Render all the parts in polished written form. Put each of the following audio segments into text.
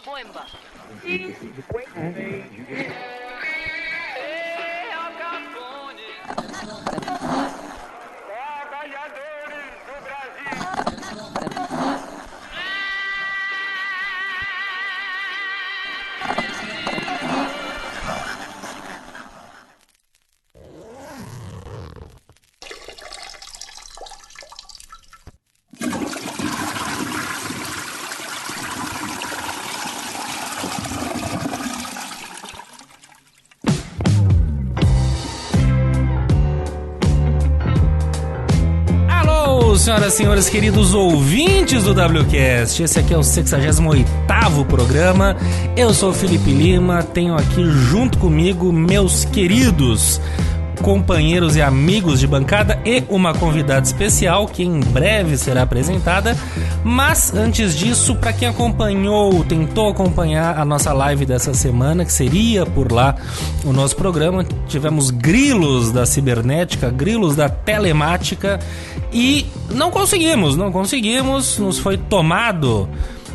Boemba. Trabalhadores do Brasil. Senhoras e senhores, queridos ouvintes do WCast, esse aqui é o 68º programa. Eu sou o Felipe Lima, tenho aqui junto comigo meus queridos companheiros e amigos de bancada e uma convidada especial que em breve será apresentada. Mas antes disso, para quem tentou acompanhar a nossa live dessa semana, que seria por lá o nosso programa, tivemos grilos da cibernética, grilos da telemática e não conseguimos, nos foi tomado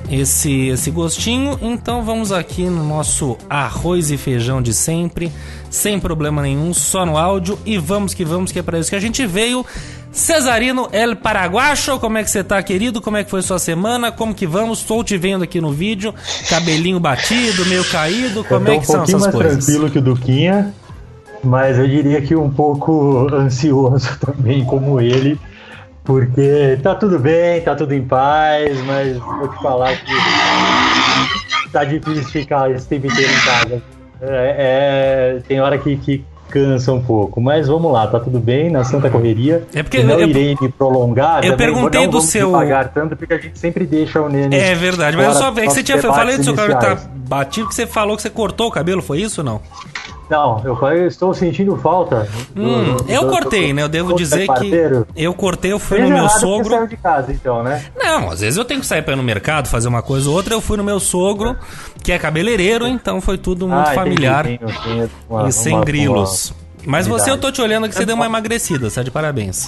esse gostinho, então vamos aqui no nosso arroz e feijão de sempre, sem problema nenhum, só no áudio, e vamos que é para isso que a gente veio. Cesarino El Paraguacho, como é que você tá, querido? Como é que foi sua semana? Como que vamos? Estou te vendo aqui no vídeo, cabelinho batido, meio caído, como é que são essas coisas? Eu tô um pouquinho mais tranquilo que o Duquinha, mas eu diria que um pouco ansioso também, como ele, porque tá tudo bem, tá tudo em paz, mas vou te falar que tá difícil ficar esse tempo inteiro em casa. Tem hora que cansa um pouco, mas vamos lá, tá tudo bem, na santa correria. É porque não irei me prolongar. Eu perguntei do seu. Não pagar tanto porque a gente sempre deixa o Nene. É verdade, mas eu só vi que você tinha. Eu falei do seu cabelo tá batido, que você falou que você cortou o cabelo, foi isso ou não? Não, eu estou sentindo falta. Eu cortei, né? Eu devo dizer que eu cortei, eu fui no meu sogro. Você saiu de casa, então, né? Não, às vezes eu tenho que sair para ir no mercado, fazer uma coisa ou outra. Eu fui no meu sogro, que é cabeleireiro, então foi tudo muito familiar e sem grilos. Mas você, eu tô te olhando que você deu uma emagrecida, você tá de parabéns.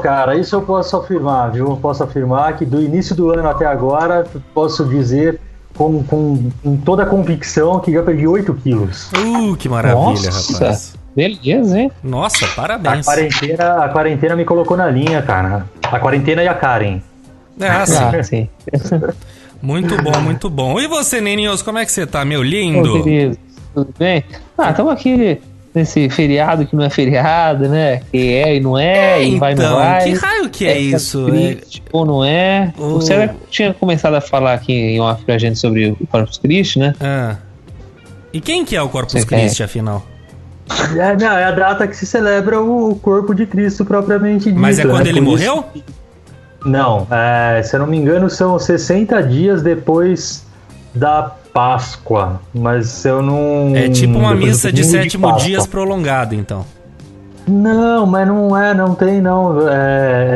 Cara, isso eu posso afirmar, viu? Eu posso afirmar que do início do ano até agora, posso dizer com toda a convicção que já perdi 8 quilos. Que maravilha, nossa, rapaz. Beleza, hein? Nossa, parabéns. A quarentena me colocou na linha, cara. A quarentena e a Karen. Sim. Muito bom. E você, Neninhos, como é que você tá, meu lindo? Ô, querido, tudo bem? Estamos aqui nesse feriado que não é feriado, né? Que é e não é, e vai e não vai. Que raio que é isso? Ou não é? Você tinha começado a falar aqui em off pra gente sobre o Corpus Christi, né? E quem que é o Corpus Christi, afinal? É a data que se celebra o corpo de Cristo propriamente dito. Mas é quando ele morreu? Não, se eu não me engano são 60 dias depois da Páscoa, mas eu não... É tipo uma missa de 7º dias prolongada, então. Não, mas não tem.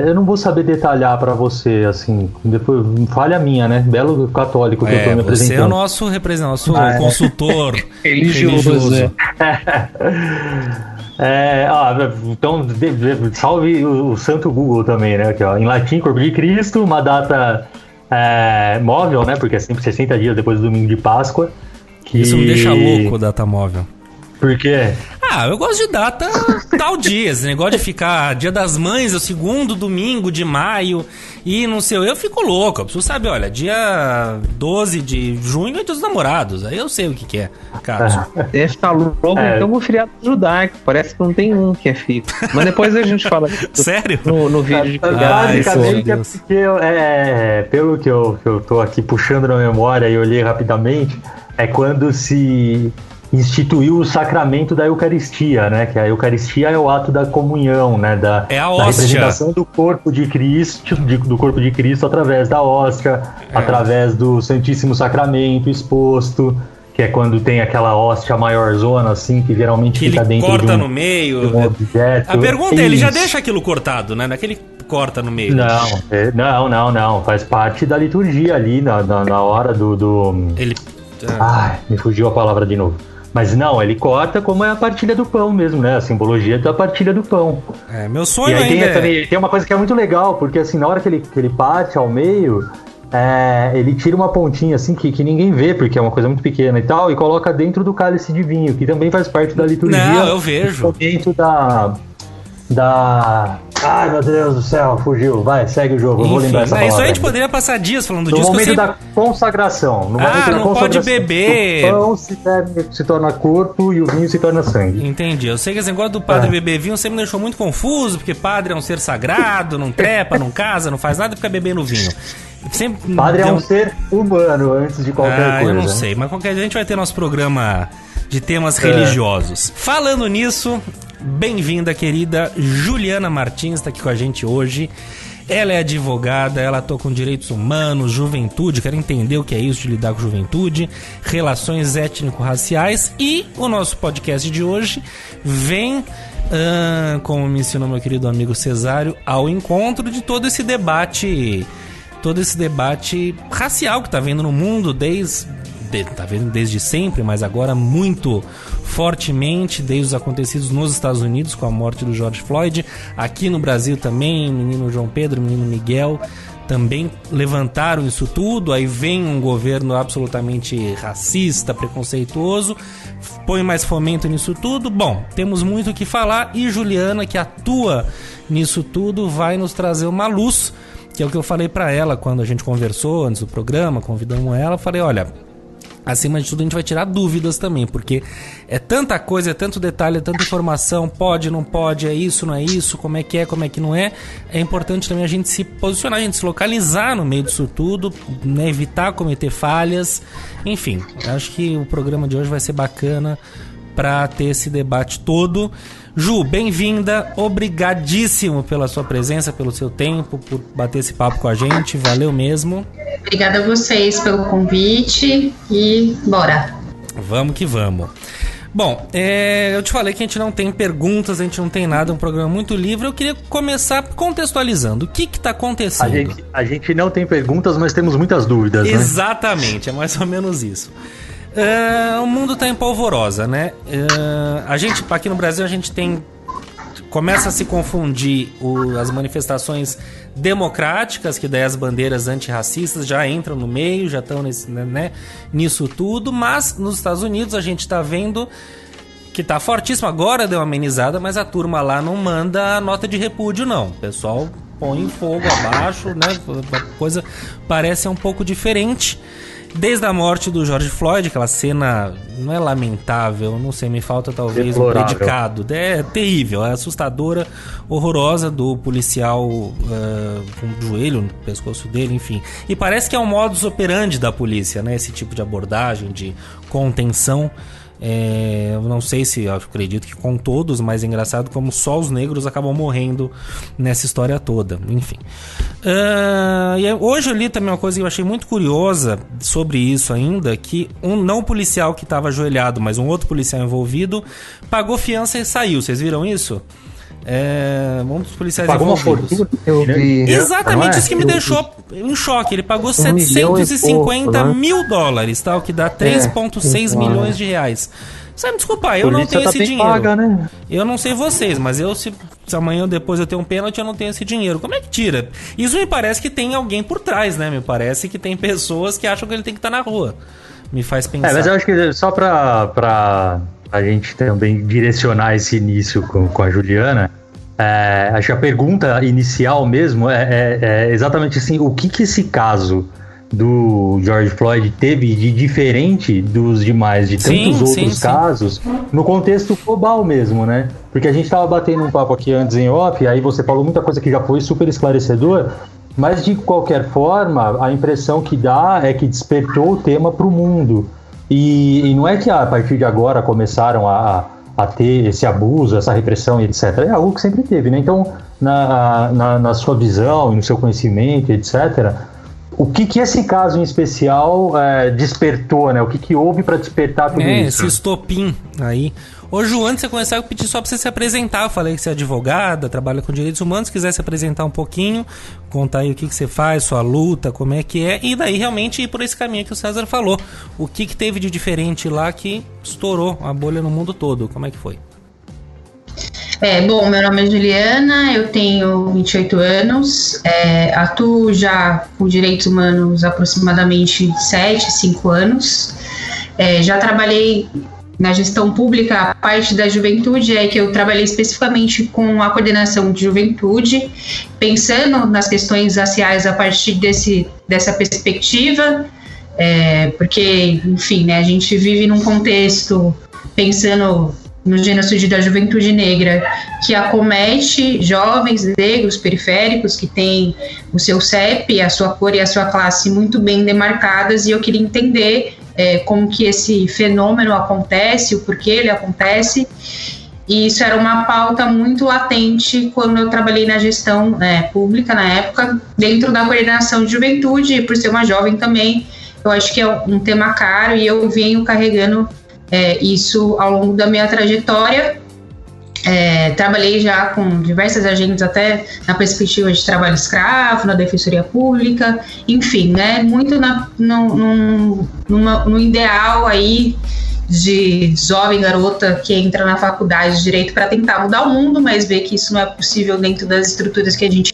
Eu não vou saber detalhar pra você, assim, depois falha minha, né? Belo católico que eu tô me apresentando. Você é o nosso representante, nosso consultor religioso. Então, salve o santo Google também, né? Aqui, ó, em latim, corpo de Cristo, uma data móvel, né? Porque é sempre 60 dias depois do domingo de Páscoa. Isso me deixa louco, data móvel. Por quê? Eu gosto de data tal dia, esse negócio de ficar Dia das Mães, o segundo domingo de maio, e não sei, eu fico louco, eu preciso saber, olha, dia 12 de junho é dos namorados, aí eu sei o que é, cara. Deve estar louco, então o feriado judaico, parece que não tem um que é fixo, mas depois a gente fala sério? No vídeo de basicamente é porque, pelo que eu tô aqui puxando na memória e olhei rapidamente, é quando se instituiu o sacramento da Eucaristia, né? Que a Eucaristia é o ato da comunhão, né? Da representação do corpo de Cristo, do corpo de Cristo através da hóstia, através do Santíssimo Sacramento exposto, que é quando tem aquela hóstia maiorzona, assim, que geralmente que fica dentro corta de no meio. De um objeto. A pergunta é, ele já deixa aquilo cortado, né? Naquele corta no meio. Não. Faz parte da liturgia ali, na hora do... Ele... me fugiu a palavra de novo. Mas não, ele corta como é a partilha do pão mesmo, né? A simbologia da partilha do pão. Meu sonho e aí ainda tem uma coisa que é muito legal, porque assim, na hora que ele parte ao meio, ele tira uma pontinha assim que ninguém vê, porque é uma coisa muito pequena e tal, e coloca dentro do cálice de vinho, que também faz parte da liturgia. Não, eu vejo. Dentro da... Ai, meu Deus do céu, fugiu. Vai, segue o jogo, eu vou lembrar essa palavra. Isso a gente poderia passar dias falando disso. No momento da consagração. No momento da não consagração, pode beber. O pão se torna corpo e o vinho se torna sangue. Entendi. Eu sei que esse negócio do padre beber vinho sempre me deixou muito confuso, porque padre é um ser sagrado, não trepa, não casa, não faz nada e fica bebendo vinho. Sempre padre é um ser humano antes de qualquer coisa. Eu não sei, mas qualquer dia a gente vai ter nosso programa de temas religiosos. Falando nisso, bem-vinda, querida Juliana Martins, está aqui com a gente hoje. Ela é advogada, ela atua com direitos humanos, juventude, quer entender o que é isso de lidar com juventude, relações étnico-raciais, e o nosso podcast de hoje vem, como me ensinou meu querido amigo Cesário, ao encontro de todo esse debate racial que está vendo no mundo desde sempre, mas agora muito fortemente desde os acontecidos nos Estados Unidos com a morte do George Floyd, aqui no Brasil também, o menino João Pedro, o menino Miguel também levantaram isso tudo. Aí vem um governo absolutamente racista, preconceituoso, põe mais fomento nisso tudo. Bom, temos muito o que falar, e Juliana, que atua nisso tudo, vai nos trazer uma luz, que é o que eu falei pra ela quando a gente conversou antes do programa, convidamos ela, falei, olha, acima de tudo a gente vai tirar dúvidas também, porque é tanta coisa, é tanto detalhe, é tanta informação, pode, não pode, é isso, não é isso, como é que não é. É importante também a gente se posicionar, a gente se localizar no meio disso tudo, né, evitar cometer falhas, enfim, acho que o programa de hoje vai ser bacana para ter esse debate todo. Ju, bem-vinda, obrigadíssimo pela sua presença, pelo seu tempo, por bater esse papo com a gente, valeu mesmo. Obrigada a vocês pelo convite e bora. Vamos que vamos. Bom, eu te falei que a gente não tem perguntas, a gente não tem nada, é um programa muito livre. Eu queria começar contextualizando. O que está acontecendo? A gente não tem perguntas, mas temos muitas dúvidas, Exatamente, né? É mais ou menos isso. O mundo está em polvorosa, né? A gente, aqui no Brasil, a gente começa a se confundir as manifestações democráticas, que daí as bandeiras antirracistas já entram no meio, já estão nisso tudo, mas nos Estados Unidos a gente está vendo que está fortíssimo. Agora deu uma amenizada, mas a turma lá não manda a nota de repúdio, não. O pessoal põe fogo abaixo, né? A coisa parece um pouco diferente. Desde a morte do George Floyd, aquela cena não é lamentável, não sei, me falta talvez um predicado. É terrível, é assustadora, horrorosa, do policial com o joelho no pescoço dele, enfim. E parece que é um modus operandi da polícia, né? Esse tipo de abordagem, de contenção. Eu não sei se, eu acredito que com todos, mas é engraçado como só os negros acabam morrendo nessa história toda, enfim. E hoje eu li também uma coisa que eu achei muito curiosa sobre isso ainda, que não policial que estava ajoelhado, mas um outro policial envolvido, pagou fiança e saiu. Vocês viram isso? Um dos policiais pagou envolvidos. Uma fortuna, eu vi. Exatamente isso que me deixou em choque. Ele pagou 750 mil dólares, tá? O que dá 3,6 milhões de reais. Você me desculpa, eu não tenho esse dinheiro. Paga, né? Eu não sei vocês, mas se amanhã ou depois eu tenho um pênalti, eu não tenho esse dinheiro. Como é que tira? Isso me parece que tem alguém por trás, né? Me parece que tem pessoas que acham que ele tem que estar na rua. Me faz pensar. Mas eu acho que só pra a gente também direcionar esse início com a Juliana, acho que a pergunta inicial mesmo é exatamente assim, o que esse caso do George Floyd teve de diferente dos demais, de tantos outros casos, no contexto global mesmo, né? Porque a gente tava batendo um papo aqui antes em off, aí você falou muita coisa que já foi super esclarecedor, mas de qualquer forma, a impressão que dá é que despertou o tema pro mundo. E não é que a partir de agora começaram a ter esse abuso, essa repressão e etc. É algo que sempre teve, né? Então, na sua visão e no seu conhecimento, etc., o que esse caso em especial despertou, né? O que houve para despertar tudo isso? Esse estopim aí. Ô, Ju, antes de você começar, eu pedi só para você se apresentar. Eu falei que você é advogada, trabalha com direitos humanos. Se quiser se apresentar um pouquinho, contar aí o que você faz, sua luta, como é que é. E daí realmente ir por esse caminho que o César falou. O que teve de diferente lá que estourou a bolha no mundo todo? Como é que foi? Bom, meu nome é Juliana, eu tenho 28 anos, atuo já com direitos humanos aproximadamente 5 anos. Já trabalhei na gestão pública, a parte da juventude é que eu trabalhei especificamente com a coordenação de juventude, pensando nas questões raciais a partir dessa perspectiva, porque, enfim, né, a gente vive num contexto pensando no genocídio da juventude negra, que acomete jovens negros periféricos que têm o seu CEP, a sua cor e a sua classe muito bem demarcadas, e eu queria entender como que esse fenômeno acontece, o porquê ele acontece, e isso era uma pauta muito latente quando eu trabalhei na gestão pública na época, dentro da coordenação de juventude, e por ser uma jovem também, eu acho que é um tema caro, e eu venho carregando isso ao longo da minha trajetória. Trabalhei já com diversas agentes, até na perspectiva de trabalho escravo, na defensoria pública, enfim, né, muito no ideal aí de jovem garota que entra na faculdade de Direito para tentar mudar o mundo, mas vê que isso não é possível dentro das estruturas que a gente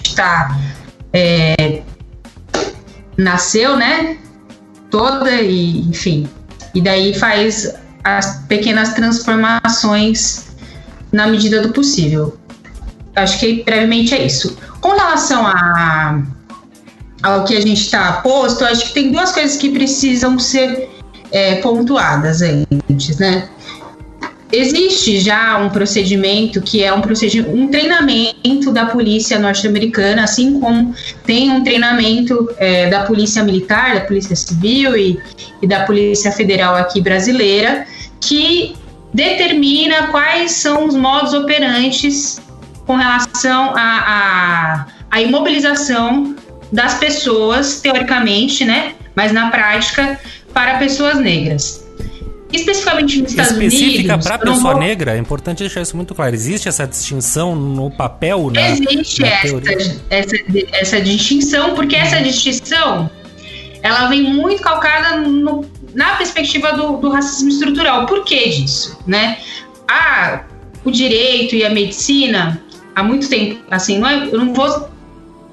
nasceu, né, toda, e enfim, e daí faz as pequenas transformações na medida do possível. Acho que brevemente é isso. Com relação ao que a gente está posto, acho que tem duas coisas que precisam ser pontuadas antes, né? Existe já um procedimento que é um treinamento da polícia norte-americana, assim como tem um treinamento da polícia militar, da polícia civil e da polícia federal aqui brasileira, que determina quais são os modos operantes com relação à imobilização das pessoas, teoricamente, né, mas na prática, para pessoas negras. Especificamente nos Estados Unidos... Específica para a pessoa negra? É importante deixar isso muito claro. Existe essa distinção no papel? Existe essa distinção, porque essa distinção ela vem muito calcada na perspectiva do racismo estrutural. Por que disso? Né? O direito e a medicina, há muito tempo, assim, eu não vou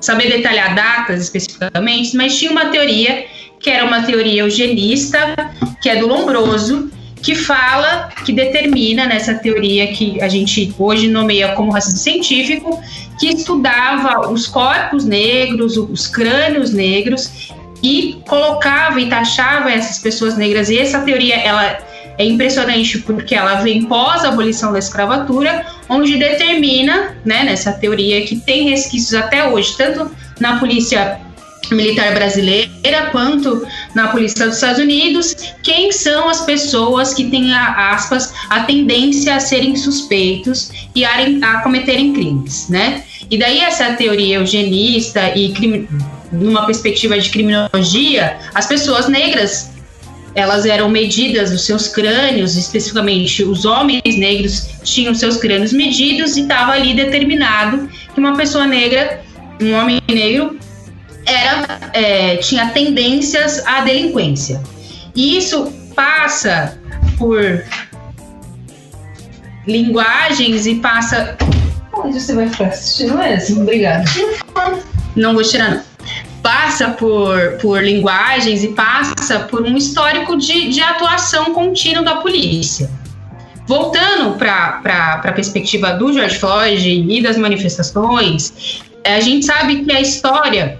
saber detalhar datas especificamente, mas tinha uma teoria que era uma teoria eugenista, que é do Lombroso, que determina nessa teoria que a gente hoje nomeia como racismo científico, que estudava os corpos negros, os crânios negros, e colocava e taxava essas pessoas negras. E essa teoria ela é impressionante porque ela vem pós a abolição da escravatura, onde determina, né, nessa teoria, que tem resquícios até hoje, tanto na polícia militar brasileira quanto na polícia dos Estados Unidos, quem são as pessoas que têm, aspas, a tendência a serem suspeitos e a cometerem crimes, né? E daí essa teoria eugenista e numa perspectiva de criminologia, as pessoas negras, elas eram medidas, os seus crânios, especificamente os homens negros tinham seus crânios medidos, e estava ali determinado que uma pessoa negra, um homem negro, tinha tendências à delinquência. E isso passa por linguagens e passa... Onde você vai ficar assistindo esse? Obrigada. Não vou tirar, não. Passa por linguagens e passa por um histórico de atuação contínua da polícia. Voltando para a perspectiva do George Floyd e das manifestações, a gente sabe que a história...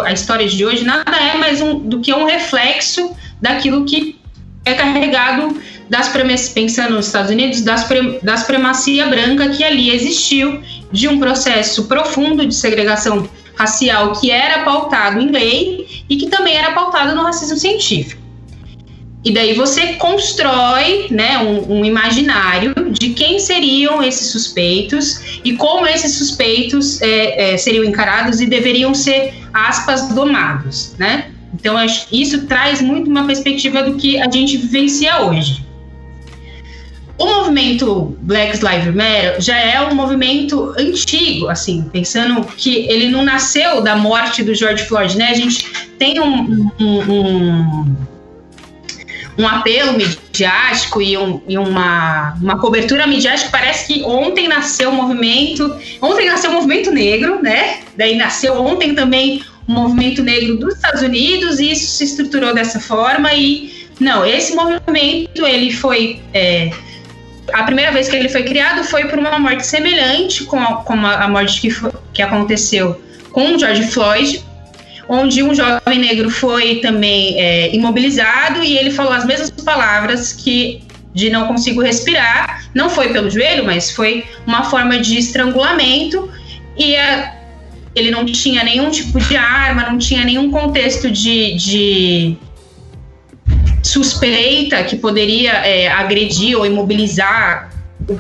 a história de hoje nada é mais do que um reflexo daquilo que é carregado pensando nos Estados Unidos, da supremacia branca que ali existiu, de um processo profundo de segregação racial que era pautado em lei e que também era pautado no racismo científico. E daí você constrói, né, um imaginário de quem seriam esses suspeitos e como esses suspeitos seriam encarados e deveriam ser, aspas, domados, né? Então, acho que isso traz muito uma perspectiva do que a gente vivencia hoje. O movimento Black Lives Matter já é um movimento antigo, assim, pensando que ele não nasceu da morte do George Floyd, né? A gente tem um apelo midiático e uma cobertura midiática. Parece que ontem nasceu o movimento negro, né? Daí nasceu ontem também o movimento negro dos Estados Unidos, e isso se estruturou dessa forma. E não, esse movimento, ele foi... a primeira vez que ele foi criado foi por uma morte semelhante com a morte que aconteceu com o George Floyd, onde um jovem negro foi também imobilizado, e ele falou as mesmas palavras de não consigo respirar. Não foi pelo joelho, mas foi uma forma de estrangulamento, e ele não tinha nenhum tipo de arma, não tinha nenhum contexto de suspeita que poderia agredir ou imobilizar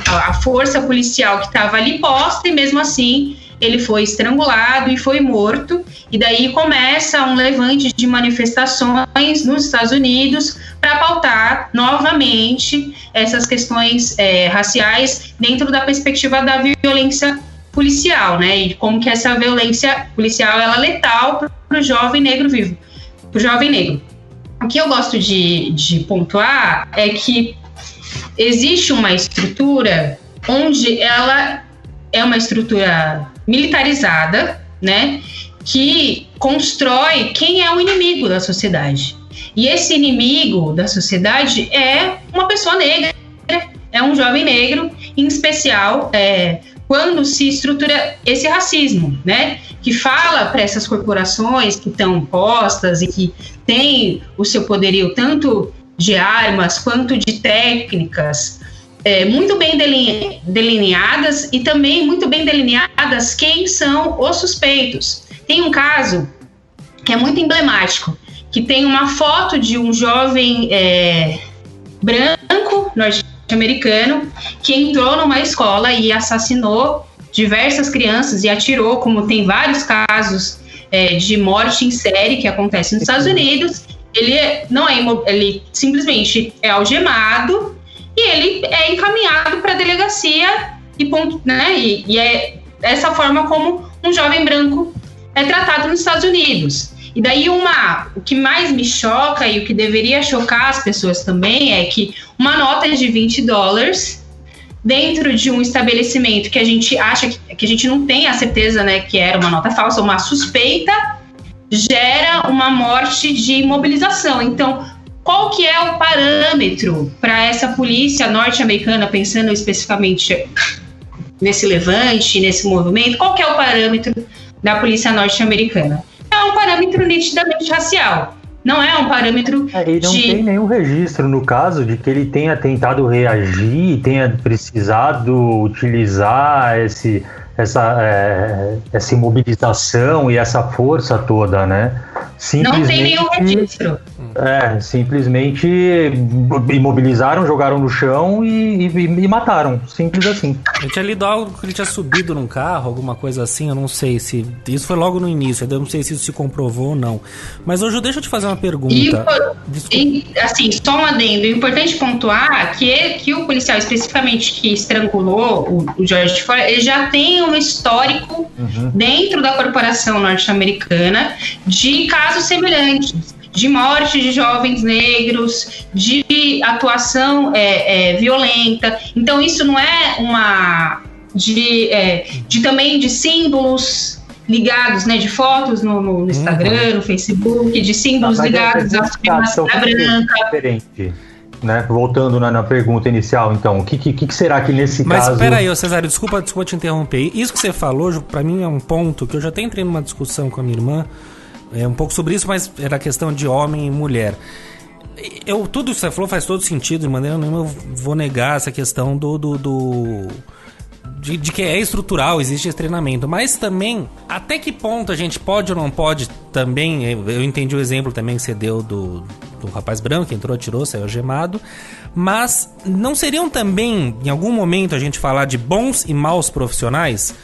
a força policial que estava ali posta, e mesmo assim ele foi estrangulado e foi morto. E daí começa um levante de manifestações nos Estados Unidos para pautar novamente essas questões raciais dentro da perspectiva da violência policial, né? E como que essa violência policial ela é letal para o jovem negro vivo, para o jovem negro. O que eu gosto de pontuar é que existe uma estrutura onde ela é uma estrutura militarizada, né, que constrói quem é o inimigo da sociedade. E esse inimigo da sociedade é uma pessoa negra, é um jovem negro, em especial quando se estrutura esse racismo, né, que fala para essas corporações que estão postas e que têm o seu poderio tanto de armas quanto de técnicas muito bem delineadas, e também muito bem delineadas quem são os suspeitos. Tem um caso que é muito emblemático, que tem uma foto de um jovem branco norte-americano que entrou numa escola e assassinou diversas crianças e atirou, como tem vários casos de morte em série que acontece nos Estados Unidos. Ele simplesmente é algemado e ele é encaminhado para a delegacia e é essa forma como um jovem branco é tratado nos Estados Unidos. E daí o que mais me choca e o que deveria chocar as pessoas também é que uma nota de $20 dentro de um estabelecimento que a gente acha que a gente não tem a certeza, né, que era uma nota falsa, uma suspeita, gera uma morte de imobilização. Então, qual que é o parâmetro para essa polícia norte-americana, pensando especificamente nesse levante, nesse movimento, qual que é o parâmetro da polícia norte-americana? É um parâmetro nitidamente racial. Não é um parâmetro e não tem nenhum registro, no caso, de que ele tenha tentado reagir, tenha precisado utilizar essa imobilização e essa força toda, né? Não tem nenhum registro. Simplesmente imobilizaram, jogaram no chão e mataram. Simples assim. Eu tinha lido algo que ele tinha subido num carro, alguma coisa assim, eu não sei se... Isso foi logo no início, eu não sei se isso se comprovou ou não. Mas hoje deixa eu te fazer uma pergunta. Assim, só um adendo. É importante pontuar que o policial, especificamente que estrangulou o George Floyd, ele já tem um histórico dentro da corporação norte-americana de casos semelhantes, de morte de jovens negros, de atuação violenta. Então isso não é uma também de símbolos ligados, né, de fotos no Instagram, no Facebook, de símbolos ligados à supremacia branca. Diferente, né? Voltando na pergunta inicial, então, o que será que nesse caso... Mas peraí, Cesário, desculpa te interromper. Isso que você falou, pra mim é um ponto que eu já até entrei numa discussão com a minha irmã, um pouco sobre isso, mas era questão de homem e mulher. Tudo que você falou faz todo sentido, de maneira nenhuma eu vou negar essa questão de que é estrutural, existe esse treinamento, mas também, até que ponto a gente pode ou não pode também, eu entendi o exemplo também que você deu do rapaz branco que entrou, atirou, saiu algemado, mas não seriam também, em algum momento, a gente falar de bons e maus profissionais?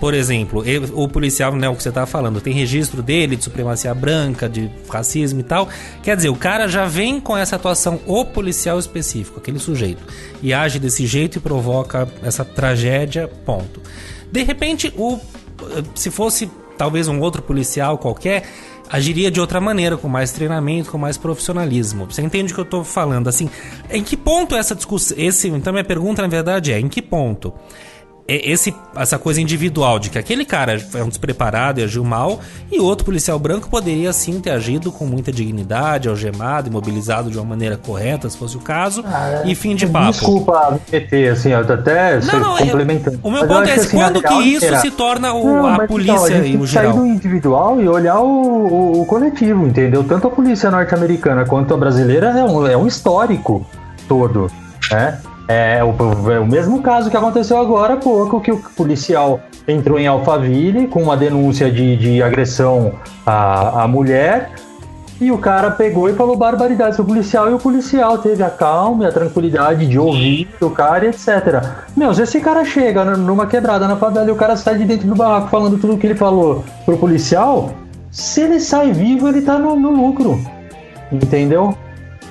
Por exemplo, o policial, né, o que você estava falando, tem registro dele de supremacia branca, de racismo e tal. Quer dizer, o cara já vem com essa atuação, o policial específico, aquele sujeito, e age desse jeito e provoca essa tragédia, ponto. De repente, se fosse talvez um outro policial qualquer agiria de outra maneira, com mais treinamento, com mais profissionalismo. Você entende o que eu tô falando? Assim, em que ponto essa discussão... Então minha pergunta, na verdade, em que ponto essa coisa individual de que aquele cara é um despreparado e agiu mal, e outro policial branco poderia sim ter agido com muita dignidade, algemado, imobilizado de uma maneira correta, se fosse o caso, e fim de papo. Desculpa me meter, assim, eu até complementando. O meu ponto é assim, quando que isso se torna a polícia então, e o geral? Sair do individual e olhar o coletivo, entendeu? Tanto a polícia norte-americana quanto a brasileira é um histórico todo, né? É o mesmo caso que aconteceu agora há pouco, que o policial entrou em Alphaville com uma denúncia de agressão à mulher, e o cara pegou e falou barbaridades pro policial, e o policial teve a calma e a tranquilidade de ouvir o cara, etc. Se esse cara chega numa quebrada na favela e o cara sai de dentro do barraco falando tudo o que ele falou pro policial, se ele sai vivo, ele tá no lucro, entendeu?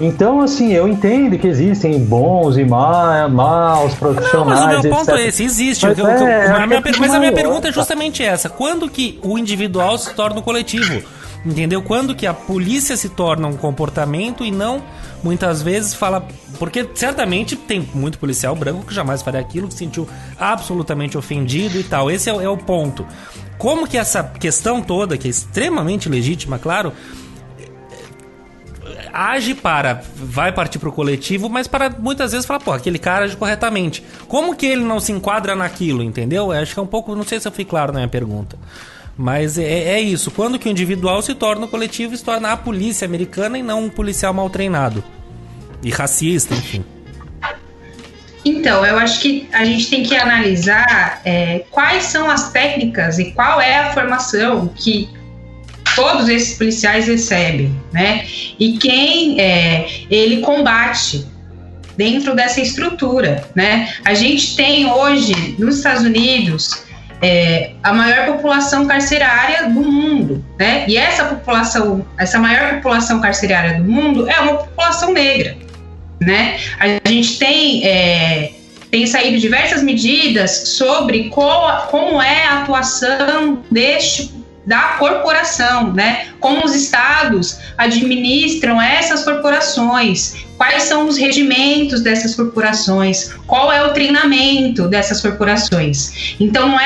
Então, assim, eu entendo que existem bons e maus profissionais, mas o meu ponto etc. é esse, existe. Mas a minha pergunta é justamente essa. Quando que o individual se torna o coletivo? Entendeu? Quando que a polícia se torna um comportamento e não, muitas vezes, fala... Porque, certamente, tem muito policial branco que jamais faria aquilo, que se sentiu absolutamente ofendido e tal. Esse é o ponto. Como que essa questão toda, que é extremamente legítima, claro... vai partir pro coletivo, mas para muitas vezes falar, aquele cara age corretamente. Como que ele não se enquadra naquilo, entendeu? Acho que é um pouco, não sei se eu fui claro na minha pergunta. Mas é isso. Quando que o individual se torna o coletivo e se torna a polícia americana e não um policial mal treinado. E racista, enfim. Então, eu acho que a gente tem que analisar quais são as técnicas e qual é a formação que todos esses policiais recebem, né? E quem ele combate dentro dessa estrutura, né? A gente tem hoje, nos Estados Unidos, a maior população carcerária do mundo, né? E essa maior população carcerária do mundo é uma população negra, né? A gente tem saído diversas medidas sobre como é a atuação da corporação, né? Como os estados administram essas corporações, quais são os regimentos dessas corporações, qual é o treinamento dessas corporações. Então,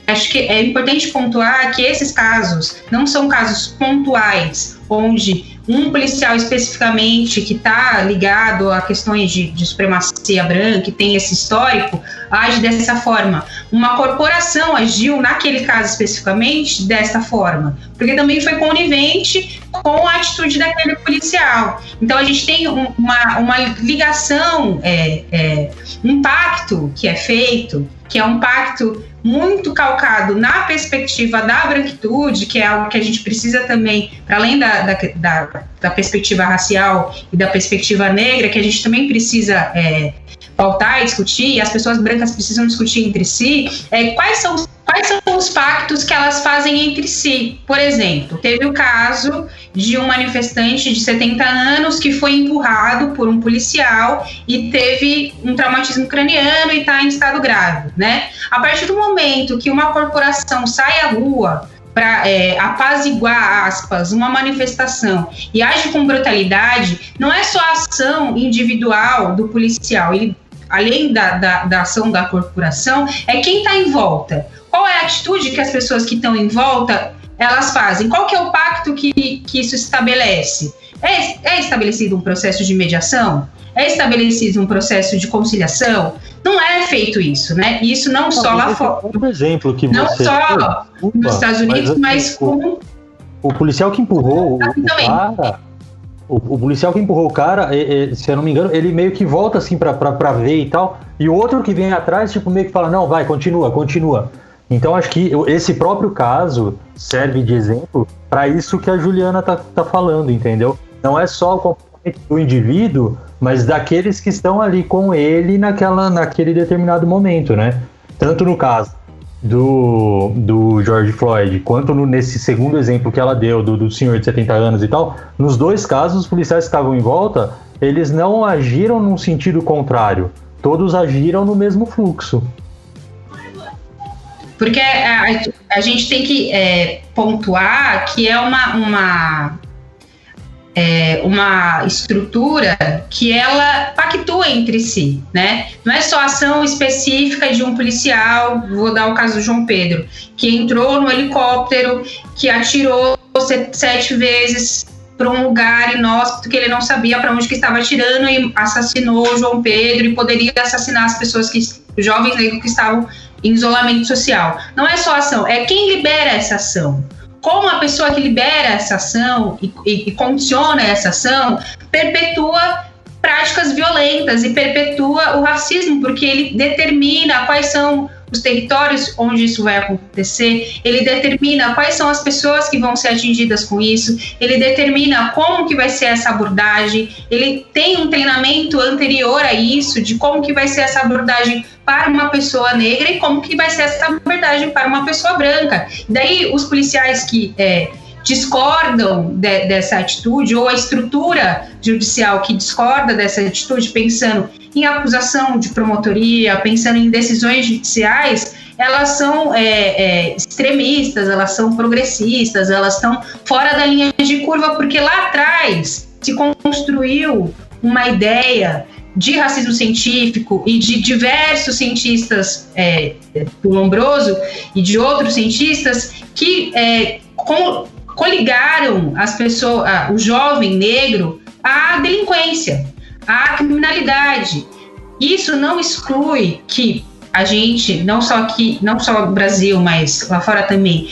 acho que é importante pontuar que esses casos não são casos pontuais, onde um policial especificamente que está ligado a questões de supremacia branca, que tem esse histórico, age dessa forma. Uma corporação agiu, naquele caso especificamente, dessa forma, porque também foi conivente com a atitude daquele policial. Então a gente tem uma ligação, um pacto que é feito, que é um pacto muito calcado na perspectiva da branquitude, que é algo que a gente precisa também, para além da perspectiva racial e da perspectiva negra, que a gente também precisa pautar e discutir, e as pessoas brancas precisam discutir entre si, quais são os pactos que elas fazem entre si. Por exemplo, teve o caso de um manifestante de 70 anos que foi empurrado por um policial e teve um traumatismo craniano e está em estado grave, né? A partir do momento que uma corporação sai à rua para apaziguar, aspas, uma manifestação e age com brutalidade, não é só a ação individual do policial, além da ação da corporação, é quem está em volta. Qual é a atitude que as pessoas que estão em volta elas fazem? Qual que é o pacto que isso estabelece? É estabelecido um processo de mediação? É estabelecido um processo de conciliação? Não é feito isso, né? Isso não só lá fora. Um exemplo que não você... só nos Estados Unidos, mas com... O policial que empurrou o policial que empurrou o cara, se eu não me engano, ele meio que volta assim pra ver e tal, e o outro que vem atrás, tipo, meio que fala, não, vai, continua. Então acho que esse próprio caso serve de exemplo para isso que a Juliana tá falando, entendeu? Não é só o comportamento do indivíduo, mas daqueles que estão ali com ele naquele determinado momento, né? Tanto no caso do George Floyd, quanto nesse segundo exemplo que ela deu, do senhor de 70 anos e tal, nos dois casos, os policiais que estavam em volta, eles não agiram num sentido contrário, todos agiram no mesmo fluxo. Porque a gente tem que pontuar que é uma estrutura que ela pactua entre si, né? Não é só ação específica de um policial, vou dar o caso do João Pedro, que entrou no helicóptero, que atirou 7 vezes para um lugar inóspito que ele não sabia para onde que estava atirando e assassinou o João Pedro e poderia assassinar as pessoas, os jovens negros que estavam em isolamento social. Não é só ação, é quem libera essa ação. Como a pessoa que libera essa ação e condiciona essa ação perpetua práticas violentas e perpetua o racismo, porque ele determina quais são os territórios onde isso vai acontecer, ele determina quais são as pessoas que vão ser atingidas com isso, ele determina como que vai ser essa abordagem, ele tem um treinamento anterior a isso, de como que vai ser essa abordagem para uma pessoa negra e como que vai ser essa abordagem para uma pessoa branca. Daí os policiais que discordam dessa atitude, ou a estrutura judicial que discorda dessa atitude, pensando em acusação de promotoria, pensando em decisões judiciais, elas são extremistas, elas são progressistas, elas estão fora da linha de curva, porque lá atrás se construiu uma ideia de racismo científico e de diversos cientistas do Lombroso e de outros cientistas que coligaram as pessoas, o jovem negro à delinquência, à criminalidade. Isso não exclui que a gente, não só no Brasil, mas lá fora também,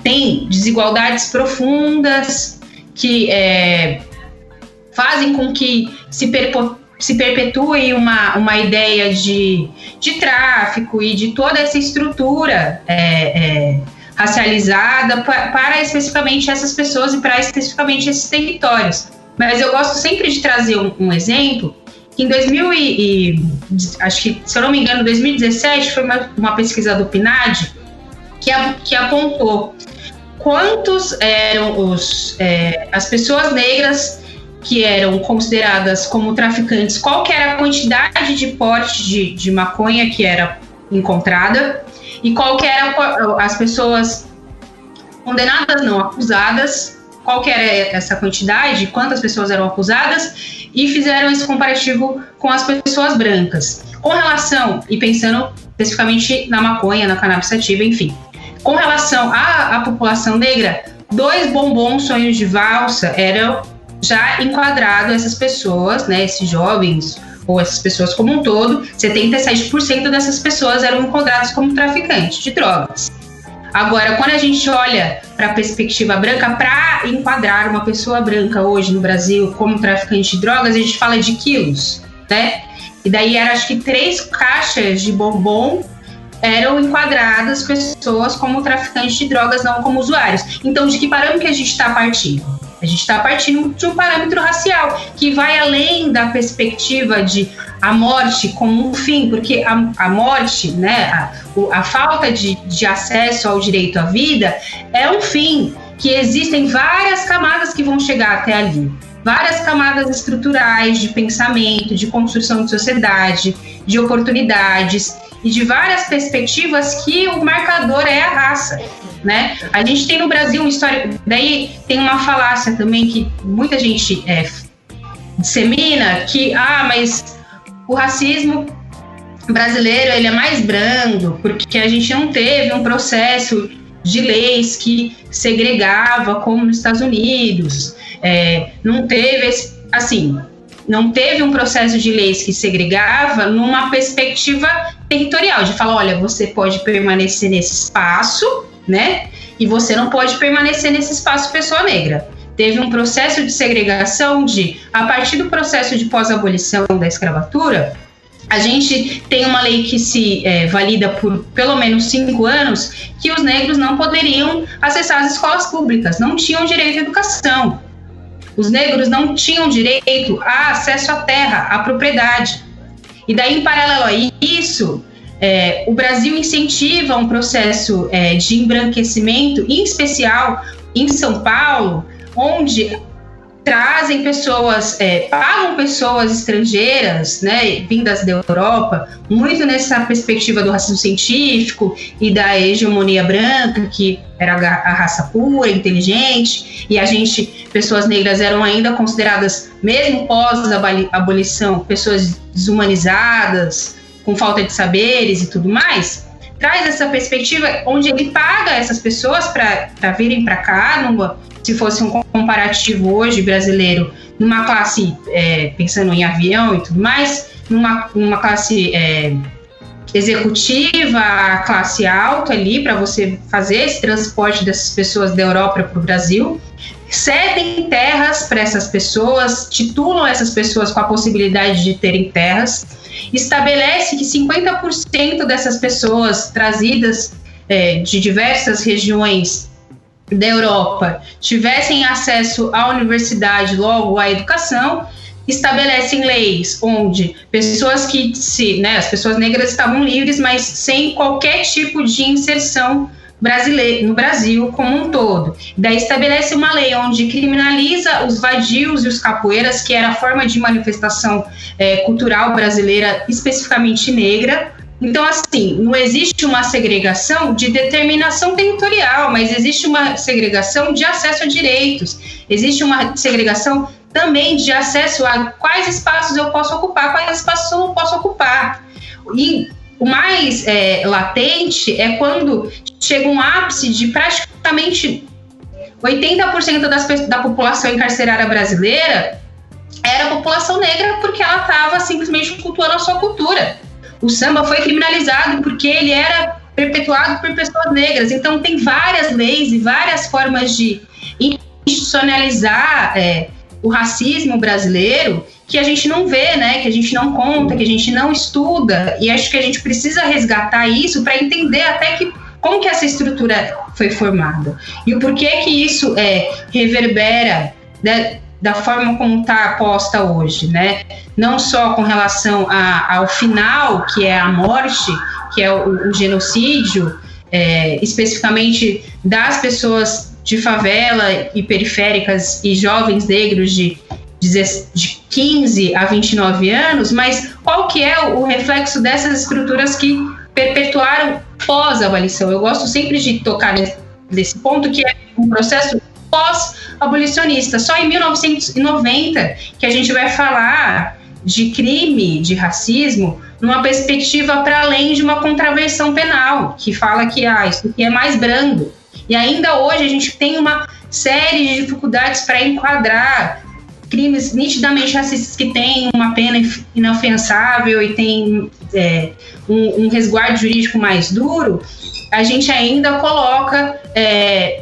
tem desigualdades profundas que fazem com que se perpetue uma ideia de tráfico e de toda essa estrutura racializada para especificamente essas pessoas e para especificamente esses territórios. Mas eu gosto sempre de trazer um exemplo, que em acho que, se eu não me engano, 2017, foi uma pesquisa do PNAD que apontou quantos eram as pessoas negras que eram consideradas como traficantes, qual que era a quantidade de porte de maconha que era encontrada e qual que era as pessoas condenadas, não acusadas, qual que era essa quantidade, quantas pessoas eram acusadas, e fizeram esse comparativo com as pessoas brancas. Com relação, e pensando especificamente na maconha, na cannabis sativa, enfim. Com relação à população negra, 2 bombons sonhos de valsa eram já enquadrado essas pessoas, né, esses jovens, ou essas pessoas como um todo, 77% dessas pessoas eram enquadradas como traficantes de drogas. Agora, quando a gente olha para a perspectiva branca, para enquadrar uma pessoa branca hoje no Brasil como traficante de drogas, a gente fala de quilos, né? E daí era, acho que 3 caixas de bombom eram enquadradas pessoas como traficantes de drogas, não como usuários. Então, de que parâmetro que a gente está partindo? A gente está partindo de um parâmetro racial, que vai além da perspectiva de a morte como um fim, porque a morte, né, a falta de acesso ao direito à vida é um fim, que existem várias camadas que vão chegar até ali. Várias camadas estruturais de pensamento, de construção de sociedade, de oportunidades e de várias perspectivas que o marcador é a raça, né? A gente tem no Brasil um histórico, daí tem uma falácia também que muita gente dissemina, que, mas o racismo brasileiro ele é mais brando, porque a gente não teve um processo de leis que segregava como nos Estados Unidos, não teve um processo de leis que segregava numa perspectiva territorial, de falar, olha, você pode permanecer nesse espaço, né, e você não pode permanecer nesse espaço pessoa negra. Teve um processo de segregação a partir do processo de pós-abolição da escravatura, a gente tem uma lei que se valida por pelo menos 5 anos, que os negros não poderiam acessar as escolas públicas, não tinham direito à educação. Os negros não tinham direito a acesso à terra, à propriedade. E daí, em paralelo a isso, o Brasil incentiva um processo de embranquecimento, em especial em São Paulo, onde trazem pessoas, pagam pessoas estrangeiras, né, vindas da Europa, muito nessa perspectiva do racismo científico e da hegemonia branca, que era a raça pura, inteligente, e pessoas negras eram ainda consideradas, mesmo pós-abolição, pessoas desumanizadas, com falta de saberes e tudo mais. Traz essa perspectiva onde ele paga essas pessoas para virem para cá, se fosse um comparativo hoje brasileiro, numa classe, pensando em avião e tudo mais, numa classe executiva, classe alta ali, para você fazer esse transporte dessas pessoas da Europa para o Brasil, cedem terras para essas pessoas, titulam essas pessoas com a possibilidade de terem terras, estabelece que 50% dessas pessoas trazidas de diversas regiões da Europa tivessem acesso à universidade, logo à educação, estabelecem leis onde pessoas as pessoas negras estavam livres, mas sem qualquer tipo de inserção no Brasil como um todo. Daí estabelece uma lei onde criminaliza os vadios e os capoeiras, que era a forma de manifestação cultural brasileira, especificamente negra. Então, assim, não existe uma segregação de determinação territorial, mas existe uma segregação de acesso a direitos, existe uma segregação também de acesso a quais espaços eu posso ocupar, quais espaços eu não posso ocupar. E o mais latente é quando chega um ápice de praticamente 80% da população encarcerada brasileira era a população negra, porque ela estava simplesmente cultuando a sua cultura. O samba foi criminalizado porque ele era perpetuado por pessoas negras. Então tem várias leis e várias formas de institucionalizar o racismo brasileiro que a gente não vê, né? Que a gente não conta, que a gente não estuda. E acho que a gente precisa resgatar isso para entender até como que essa estrutura foi formada. E o porquê que isso reverbera, né, da forma como está posta hoje, né? Não só com relação ao final, que é a morte, que é o genocídio, especificamente das pessoas de favela e periféricas e jovens negros de 15 a 29 anos, mas qual que é o reflexo dessas estruturas que perpetuaram pós-abolição? Eu gosto sempre de tocar nesse ponto, que é um processo pós-abolicionista. Só em 1990 que a gente vai falar de crime, de racismo, numa perspectiva para além de uma contravenção penal, que fala que isso aqui é mais brando. E ainda hoje a gente tem uma série de dificuldades para enquadrar crimes nitidamente racistas que têm uma pena inafiançável e tem um resguardo jurídico mais duro. A gente ainda coloca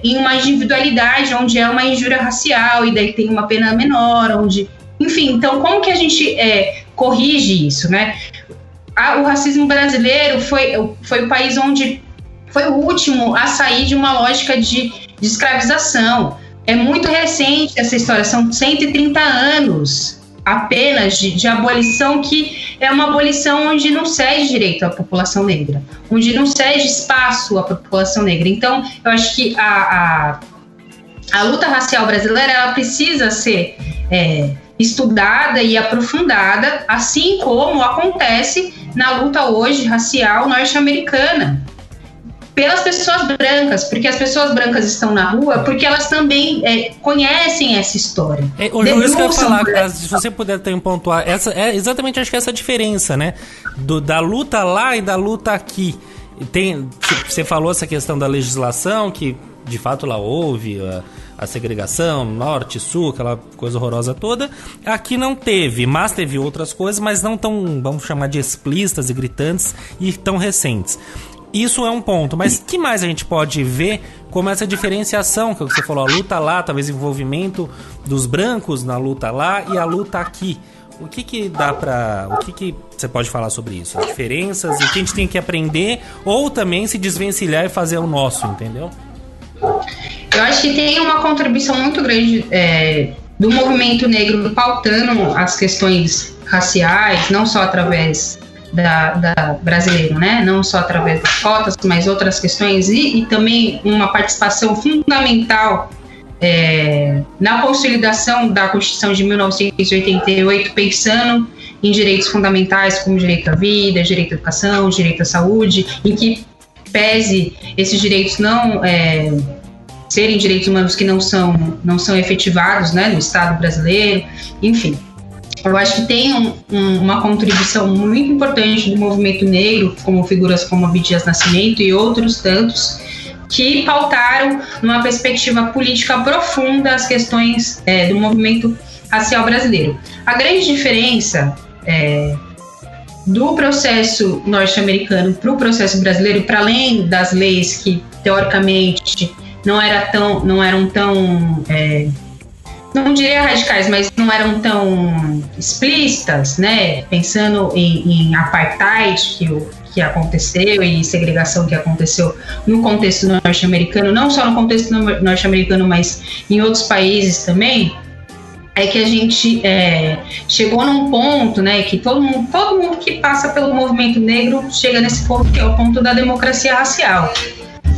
em uma individualidade onde é uma injúria racial e daí tem uma pena menor, enfim, então como que a gente corrige isso, né? O racismo brasileiro foi o país onde foi o último a sair de uma lógica de escravização. É muito recente essa história, são 130 anos apenas de abolição, que é uma abolição onde não cede direito à população negra, onde não cede espaço à população negra. Então, eu acho que a luta racial brasileira, ela precisa ser estudada e aprofundada, assim como acontece na luta hoje racial norte-americana, pelas pessoas brancas, porque as pessoas brancas estão na rua porque elas também conhecem essa história. Isso que eu ia falar, se você puder ter um pontuar, exatamente, acho que essa diferença, né, da luta lá e da luta aqui. Você falou essa questão da legislação, que de fato lá houve a segregação, norte, sul, aquela coisa horrorosa toda. Aqui não teve, mas teve outras coisas, mas não tão, vamos chamar de explícitas e gritantes e tão recentes. Isso é um ponto, mas que mais a gente pode ver como essa diferenciação, que você falou, a luta lá, talvez envolvimento dos brancos na luta lá e a luta aqui. O que dá pra... O que você pode falar sobre isso? As diferenças, o que a gente tem que aprender, ou também se desvencilhar e fazer o nosso, entendeu? Eu acho que tem uma contribuição muito grande do movimento negro pautando as questões raciais, não só através da brasileiro, né? Não só através das cotas, mas outras questões, e também uma participação fundamental na consolidação da Constituição de 1988, pensando em direitos fundamentais como direito à vida, direito à educação, direito à saúde, em que pese esses direitos não serem direitos humanos que não são efetivados, né, no Estado brasileiro, enfim. Eu acho que tem uma contribuição muito importante do movimento negro, como figuras como Abdias Dias Nascimento e outros tantos, que pautaram numa perspectiva política profunda as questões do movimento racial brasileiro. A grande diferença do processo norte-americano para o processo brasileiro, para além das leis que, teoricamente, não eram tão não diria radicais, mas não eram tão explícitas, né? Pensando em apartheid que aconteceu e segregação que aconteceu no contexto norte-americano, não só no contexto norte-americano, mas em outros países também, é que a gente chegou num ponto, né, que todo mundo que passa pelo movimento negro chega nesse ponto, que é o ponto da democracia racial,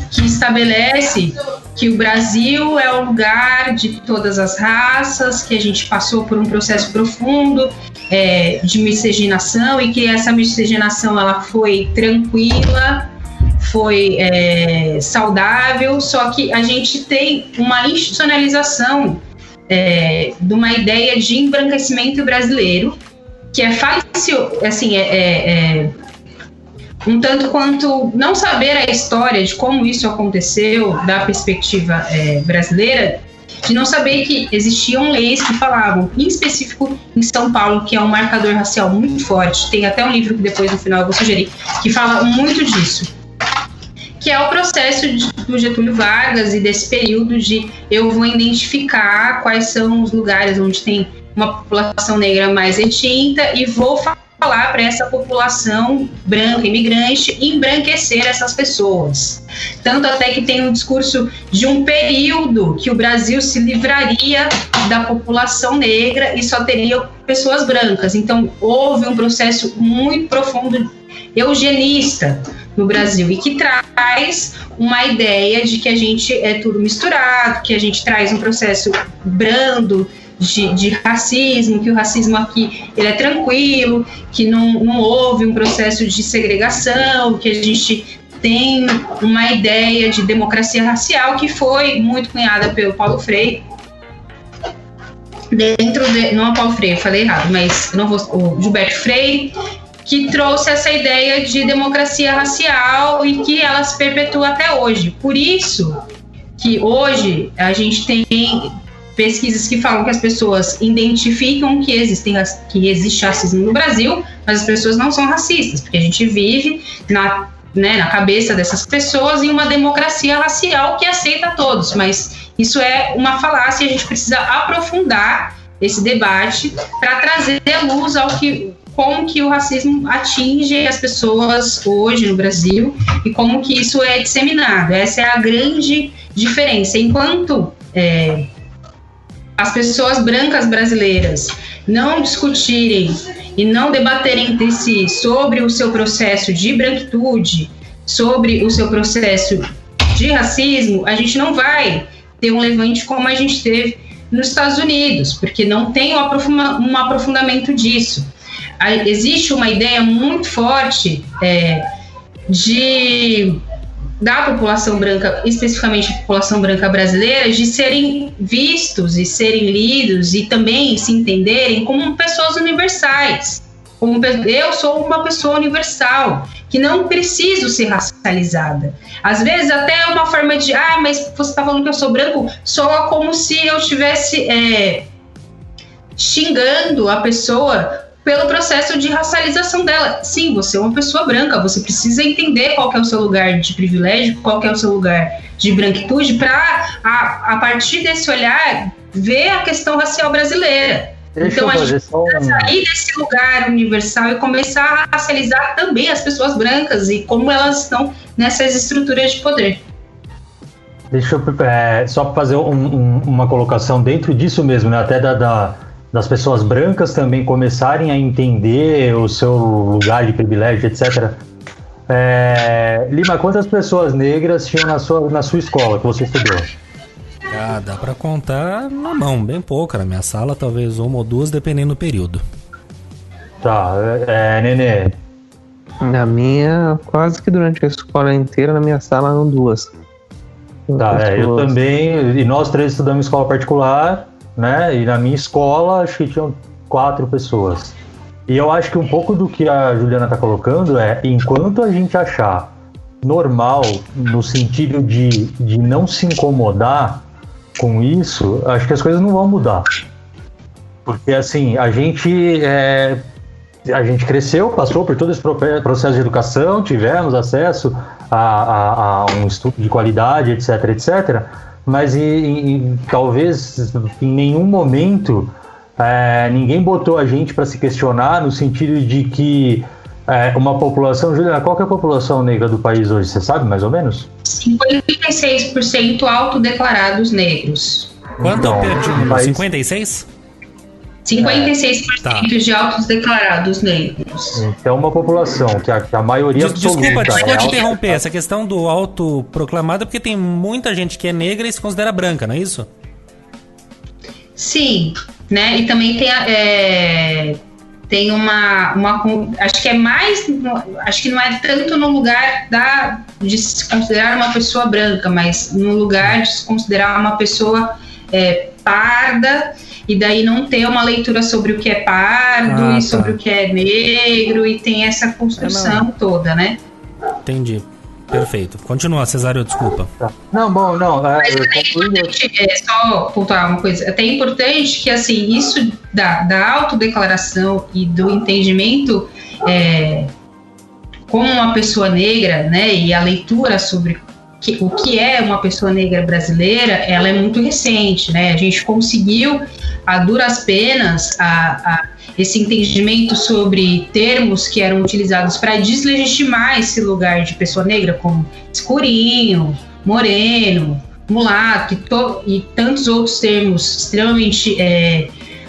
que estabelece que o Brasil é o lugar de todas as raças, que a gente passou por um processo profundo de miscigenação e que essa miscigenação ela foi tranquila, foi saudável, só que a gente tem uma institucionalização de uma ideia de embranquecimento brasileiro, que é fácil, assim, um tanto quanto não saber a história de como isso aconteceu da perspectiva brasileira, de não saber que existiam leis que falavam, em específico em São Paulo, que é um marcador racial muito forte, tem até um livro que depois no final eu vou sugerir, que fala muito disso, que é o processo do Getúlio Vargas e desse período de eu vou identificar quais são os lugares onde tem uma população negra mais retinta e vou falar para essa população branca, imigrante, embranquecer essas pessoas. Tanto até que tem um discurso de um período que o Brasil se livraria da população negra e só teria pessoas brancas. Então, houve um processo muito profundo eugenista no Brasil e que traz uma ideia de que a gente é tudo misturado, que a gente traz um processo brando de racismo, que o racismo aqui ele é tranquilo, que não houve um processo de segregação, que a gente tem uma ideia de democracia racial que foi muito cunhada pelo Paulo Freire. Não é Paulo Freire, falei errado, mas o Gilberto Freire, que trouxe essa ideia de democracia racial e que ela se perpetua até hoje. Por isso que hoje a gente tem pesquisas que falam que as pessoas identificam que existe racismo no Brasil, mas as pessoas não são racistas, porque a gente vive na cabeça dessas pessoas em uma democracia racial que aceita todos, mas isso é uma falácia e a gente precisa aprofundar esse debate para trazer luz ao como que o racismo atinge as pessoas hoje no Brasil e como que isso é disseminado. Essa é a grande diferença. Enquanto as pessoas brancas brasileiras não discutirem e não debaterem entre si sobre o seu processo de branquitude, sobre o seu processo de racismo, a gente não vai ter um levante como a gente teve nos Estados Unidos, porque não tem um aprofundamento disso. Existe uma ideia muito forte da população branca, especificamente a população branca brasileira, de serem vistos e serem lidos e também se entenderem como pessoas universais. Eu sou uma pessoa universal, que não preciso ser racializada. Às vezes até é uma forma de, mas você está falando que eu sou branco, soa como se eu estivesse xingando a pessoa pelo processo de racialização dela. Sim, você é uma pessoa branca, você precisa entender qual que é o seu lugar de privilégio, qual que é o seu lugar de branquitude, para, a partir desse olhar, ver a questão racial brasileira. Então, a gente precisa sair desse lugar universal e começar a racializar também as pessoas brancas e como elas estão nessas estruturas de poder. Deixa eu só fazer uma colocação dentro disso mesmo, né? Até das pessoas brancas também começarem a entender o seu lugar de privilégio, etc. Lima, quantas pessoas negras tinham na sua escola que você estudou? Ah, dá pra contar na mão, bem pouca. Na minha sala, talvez uma ou duas, dependendo do período. Tá, Nenê. Na minha, quase que durante a escola inteira, na minha sala eram 2. Tá, eu também, e nós 3 estudamos em escola particular, né? E na minha escola, acho que tinham 4 pessoas. E eu acho que um pouco do que a Juliana tá colocando é, enquanto a gente achar normal, no sentido de não se incomodar com isso, acho que as coisas não vão mudar. Porque, assim, a gente cresceu, passou por todo esse processo de educação, tivemos acesso a um estudo de qualidade, etc, etc. Mas talvez em nenhum momento ninguém botou a gente para se questionar no sentido de que uma população... Juliana, qual que é a população negra do país hoje? Você sabe, mais ou menos? 56% autodeclarados negros. Quanto Então, eu perdi? mas- 56? 56% Tá. de autodeclarados negros. Então, uma população que a maioria Desculpa absoluta... te interromper. Essa questão do autoproclamado é porque tem muita gente que é negra e se considera branca, não é isso? Sim, né? E também tem uma acho que é mais, acho que não é tanto no lugar de se considerar uma pessoa branca, mas no lugar de se considerar uma pessoa parda, e daí não ter uma leitura sobre o que é pardo e sobre o que é negro, e tem essa construção toda, né? Entendi. Perfeito. Continua, Cesário, desculpa. Não, bom, não. Mas é até importante, só pontuar uma coisa, é até importante que, assim, isso da autodeclaração e do entendimento como uma pessoa negra, né, e a leitura sobre o que é uma pessoa negra brasileira, ela é muito recente, né? A gente conseguiu, a duras penas, esse entendimento sobre termos que eram utilizados para deslegitimar esse lugar de pessoa negra, como escurinho, moreno, mulato e tantos outros termos extremamente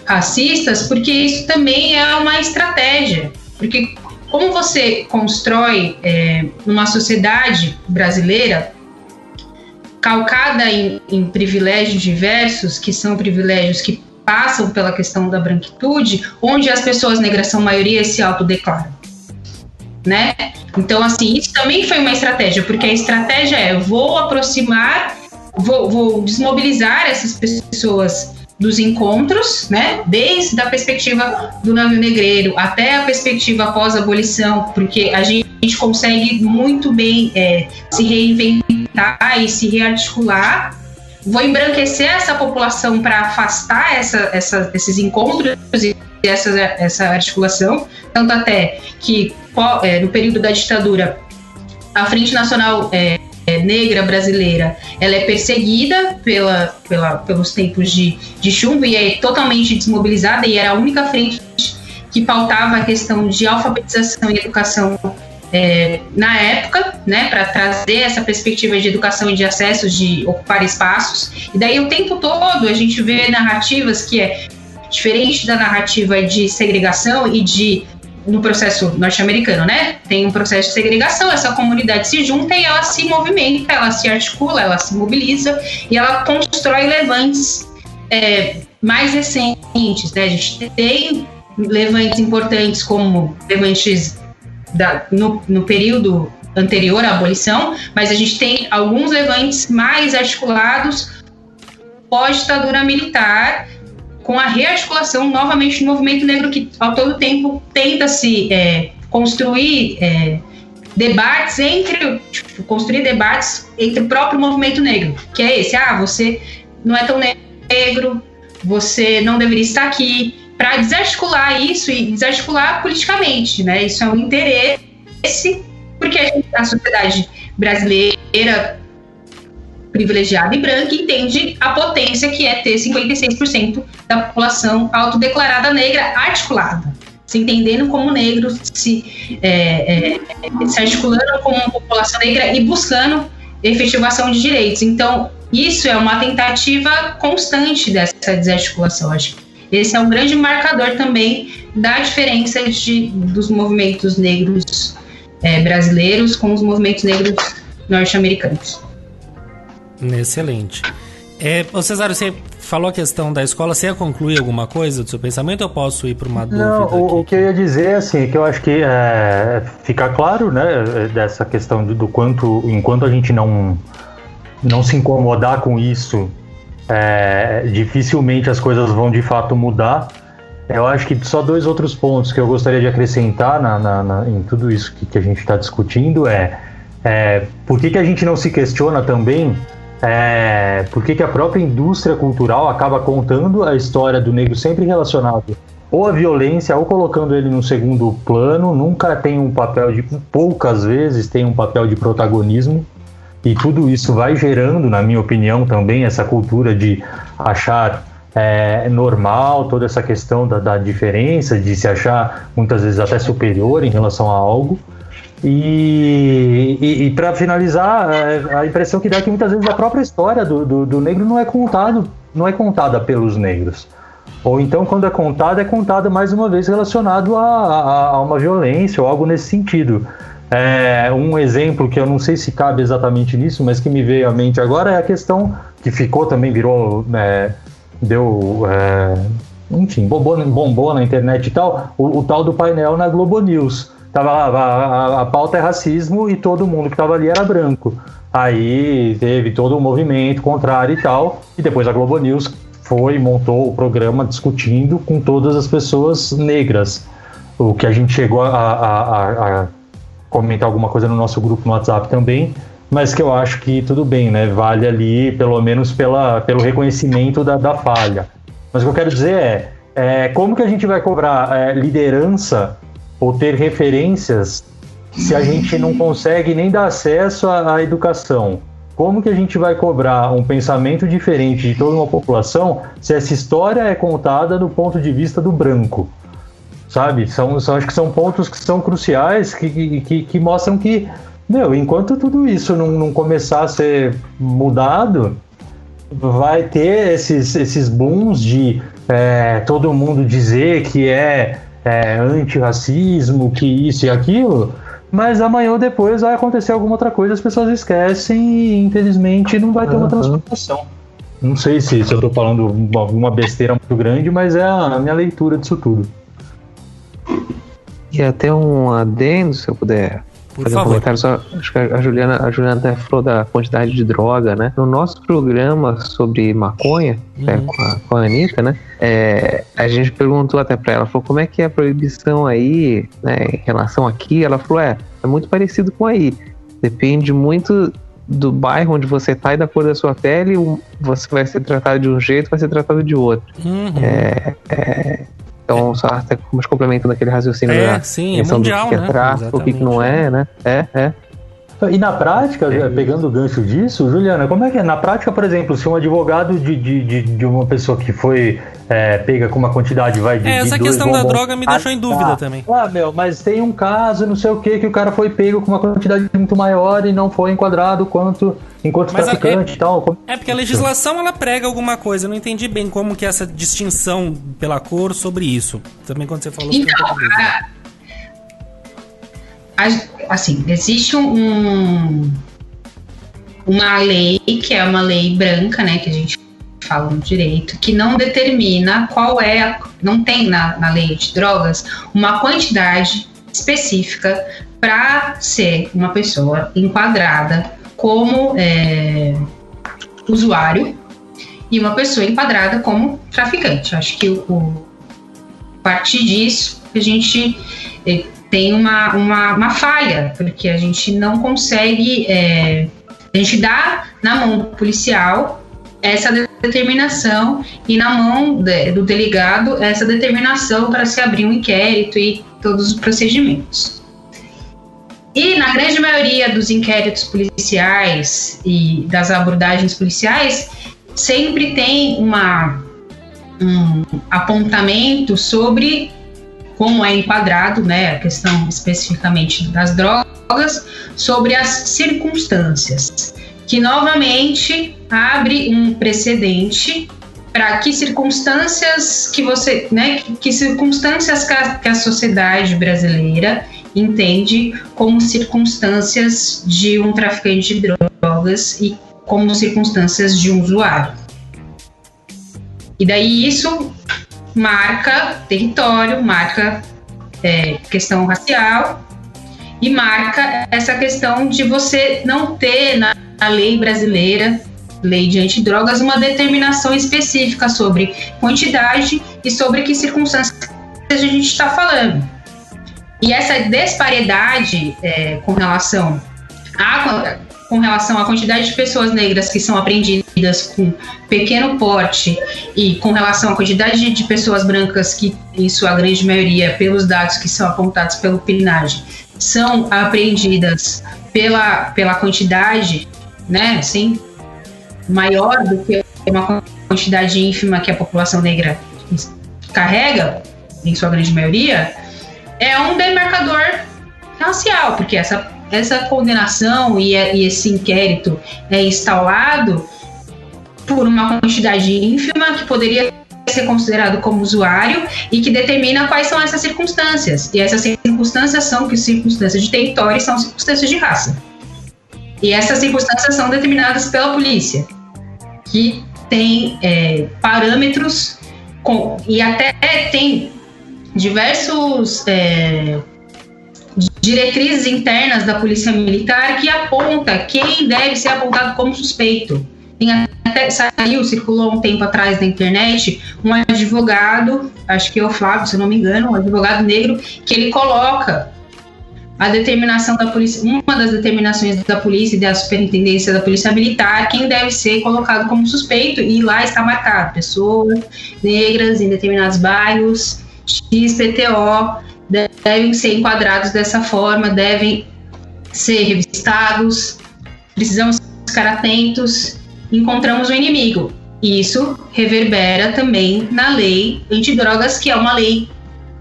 racistas, porque isso também é uma estratégia. Porque como você constrói uma sociedade brasileira calcada em privilégios diversos, que são privilégios que passam pela questão da branquitude, onde as pessoas negras são maioria e se autodeclaram, né? Então, assim, isso também foi uma estratégia, porque a estratégia vou aproximar, vou desmobilizar essas pessoas dos encontros, né? Desde a perspectiva do navio negreiro até a perspectiva pós-abolição, porque a gente consegue muito bem se reinventar e se rearticular. Vou embranquecer essa população para afastar esses encontros e essa articulação, tanto até que no período da ditadura a Frente Nacional Negra Brasileira, ela é perseguida pelos tempos de chumbo e é totalmente desmobilizada, e era a única frente que pautava a questão de alfabetização e educação na época, né, para trazer essa perspectiva de educação e de acesso, de ocupar espaços. E daí o tempo todo a gente vê narrativas que é diferente da narrativa de segregação e no processo norte-americano, né? Tem um processo de segregação, essa comunidade se junta e ela se movimenta, ela se articula, ela se mobiliza e ela constrói levantes mais recentes, né? A gente tem levantes importantes como levantes no período anterior à abolição, mas a gente tem alguns levantes mais articulados pós-ditadura militar, com a rearticulação novamente do movimento negro, que ao todo tempo tenta se construir debates entre o próprio movimento negro, que é esse: você não é tão negro, você não deveria estar aqui, para desarticular isso e desarticular politicamente, né? Isso é um interesse, porque a sociedade brasileira privilegiada e branca entende a potência que é ter 56% da população autodeclarada negra articulada, se entendendo como negro, se articulando como uma população negra e buscando efetivação de direitos. Então, isso é uma tentativa constante dessa desarticulação. Acho que esse é um grande marcador também da diferença dos movimentos negros brasileiros com os movimentos negros norte-americanos. Excelente. Ô Cesário, você falou a questão da escola, você ia concluir alguma coisa do seu pensamento ou eu posso ir para uma dúvida? Não, o que eu ia dizer, assim, é que eu acho que fica claro, né, dessa questão do quanto, enquanto a gente não se incomodar com isso, dificilmente as coisas vão de fato mudar. Eu acho que só 2 outros pontos que eu gostaria de acrescentar em tudo isso que a gente está discutindo por que a gente não se questiona também por que a própria indústria cultural acaba contando a história do negro sempre relacionado ou à violência ou colocando ele num segundo plano, nunca tem um papel poucas vezes tem um papel de protagonismo, e tudo isso vai gerando, na minha opinião, também essa cultura de achar normal toda essa questão da diferença, de se achar muitas vezes até superior em relação a algo. E para finalizar, a impressão que dá é que muitas vezes a própria história do negro não é contada pelos negros. Ou então, quando é contada mais uma vez relacionado a uma violência ou algo nesse sentido. Um exemplo que eu não sei se cabe exatamente nisso, mas que me veio à mente agora é a questão que enfim, bombou na internet e tal, o tal do painel na Globo News. Tava lá, a pauta é racismo e todo mundo que tava ali era branco. Aí teve todo um movimento contrário e tal, e depois a Globo News montou o programa discutindo com todas as pessoas negras. O que a gente chegou a comentar alguma coisa no nosso grupo no WhatsApp também, mas que eu acho que tudo bem, né? Vale ali, pelo menos pelo reconhecimento da falha. Mas o que eu quero dizer como que a gente vai cobrar liderança ou ter referências se a gente não consegue nem dar acesso à educação? Como que a gente vai cobrar um pensamento diferente de toda uma população se essa história é contada do ponto de vista do branco? Sabe? Acho que são pontos que são cruciais, que mostram que, enquanto tudo isso não começar a ser mudado, vai ter esses booms de todo mundo dizer que antirracismo, que isso e aquilo, mas amanhã ou depois vai acontecer alguma outra coisa, as pessoas esquecem e infelizmente não vai ter uma transformação. Não sei se eu estou falando alguma besteira muito grande, mas é a minha leitura disso tudo. E até um adendo, se eu puder fazer um comentário só. Acho que a Juliana até falou da quantidade de droga, né? No nosso programa sobre maconha, com a Anitta, né? A gente perguntou até pra ela, falou, como é que é a proibição aí, né, em relação aqui? Ela falou, é muito parecido com aí. Depende muito do bairro onde você tá e da cor da sua pele, você vai ser tratado de um jeito, vai ser tratado de outro. Então, só até como complementando aquele raciocínio sim, é mundial, do que é tráfico, o que não é, né? E na prática, pegando o gancho disso, Juliana, como é que é? Na prática, por exemplo, se um advogado de uma pessoa que foi pega com uma quantidade, essa questão da droga me deixou em dúvida também. Mas tem um caso, não sei o que o cara foi pego com uma quantidade muito maior e não foi enquadrado enquanto traficante e tal. Porque a legislação, ela prega alguma coisa, eu não entendi bem como que é essa distinção pela cor sobre isso. Também quando você falou... Então, assim, existe uma lei, que é uma lei branca, né, que a gente fala no direito, que não determina não tem na lei de drogas uma quantidade específica para ser uma pessoa enquadrada como usuário e uma pessoa enquadrada como traficante. Acho que a partir disso a gente tem uma falha, porque a gente não consegue, a gente dá na mão do policial essa determinação e na mão do delegado essa determinação para se abrir um inquérito e todos os procedimentos. E na grande maioria dos inquéritos policiais e das abordagens policiais, sempre tem um apontamento sobre como é enquadrado, né, a questão especificamente das drogas, sobre as circunstâncias, que novamente abre um precedente para que circunstâncias que circunstâncias que a sociedade brasileira entende como circunstâncias de um traficante de drogas e como circunstâncias de um usuário. E daí isso marca território, marca questão racial e marca essa questão de você não ter na lei brasileira, lei de antidrogas, uma determinação específica sobre quantidade e sobre que circunstâncias a gente está falando. E essa disparidade com relação à quantidade de pessoas negras que são apreendidas com pequeno porte e com relação à quantidade de pessoas brancas que, em sua grande maioria, pelos dados que são apontados pelo PNAD, são apreendidas pela quantidade, né, assim, maior do que uma quantidade ínfima que a população negra carrega, em sua grande maioria, é um demarcador racial, porque essa condenação e esse inquérito é instaurado por uma quantidade ínfima que poderia ser considerado como usuário e que determina quais são essas circunstâncias. E essas circunstâncias são circunstâncias de território, são circunstâncias de raça. E essas circunstâncias são determinadas pela polícia, que tem parâmetros e até tem diversos diretrizes internas da Polícia Militar que aponta quem deve ser apontado como suspeito. Circulou um tempo atrás na internet um advogado, acho que é o Flávio, se eu não me engano, um advogado negro, que ele coloca a determinação da polícia, uma das determinações da polícia e da superintendência da Polícia Militar, quem deve ser colocado como suspeito, e lá está marcado: pessoas negras em determinados bairros, XPTO, devem ser enquadrados dessa forma, devem ser revistados, precisamos ficar atentos, encontramos o inimigo. Isso reverbera também na lei antidrogas, que é uma lei,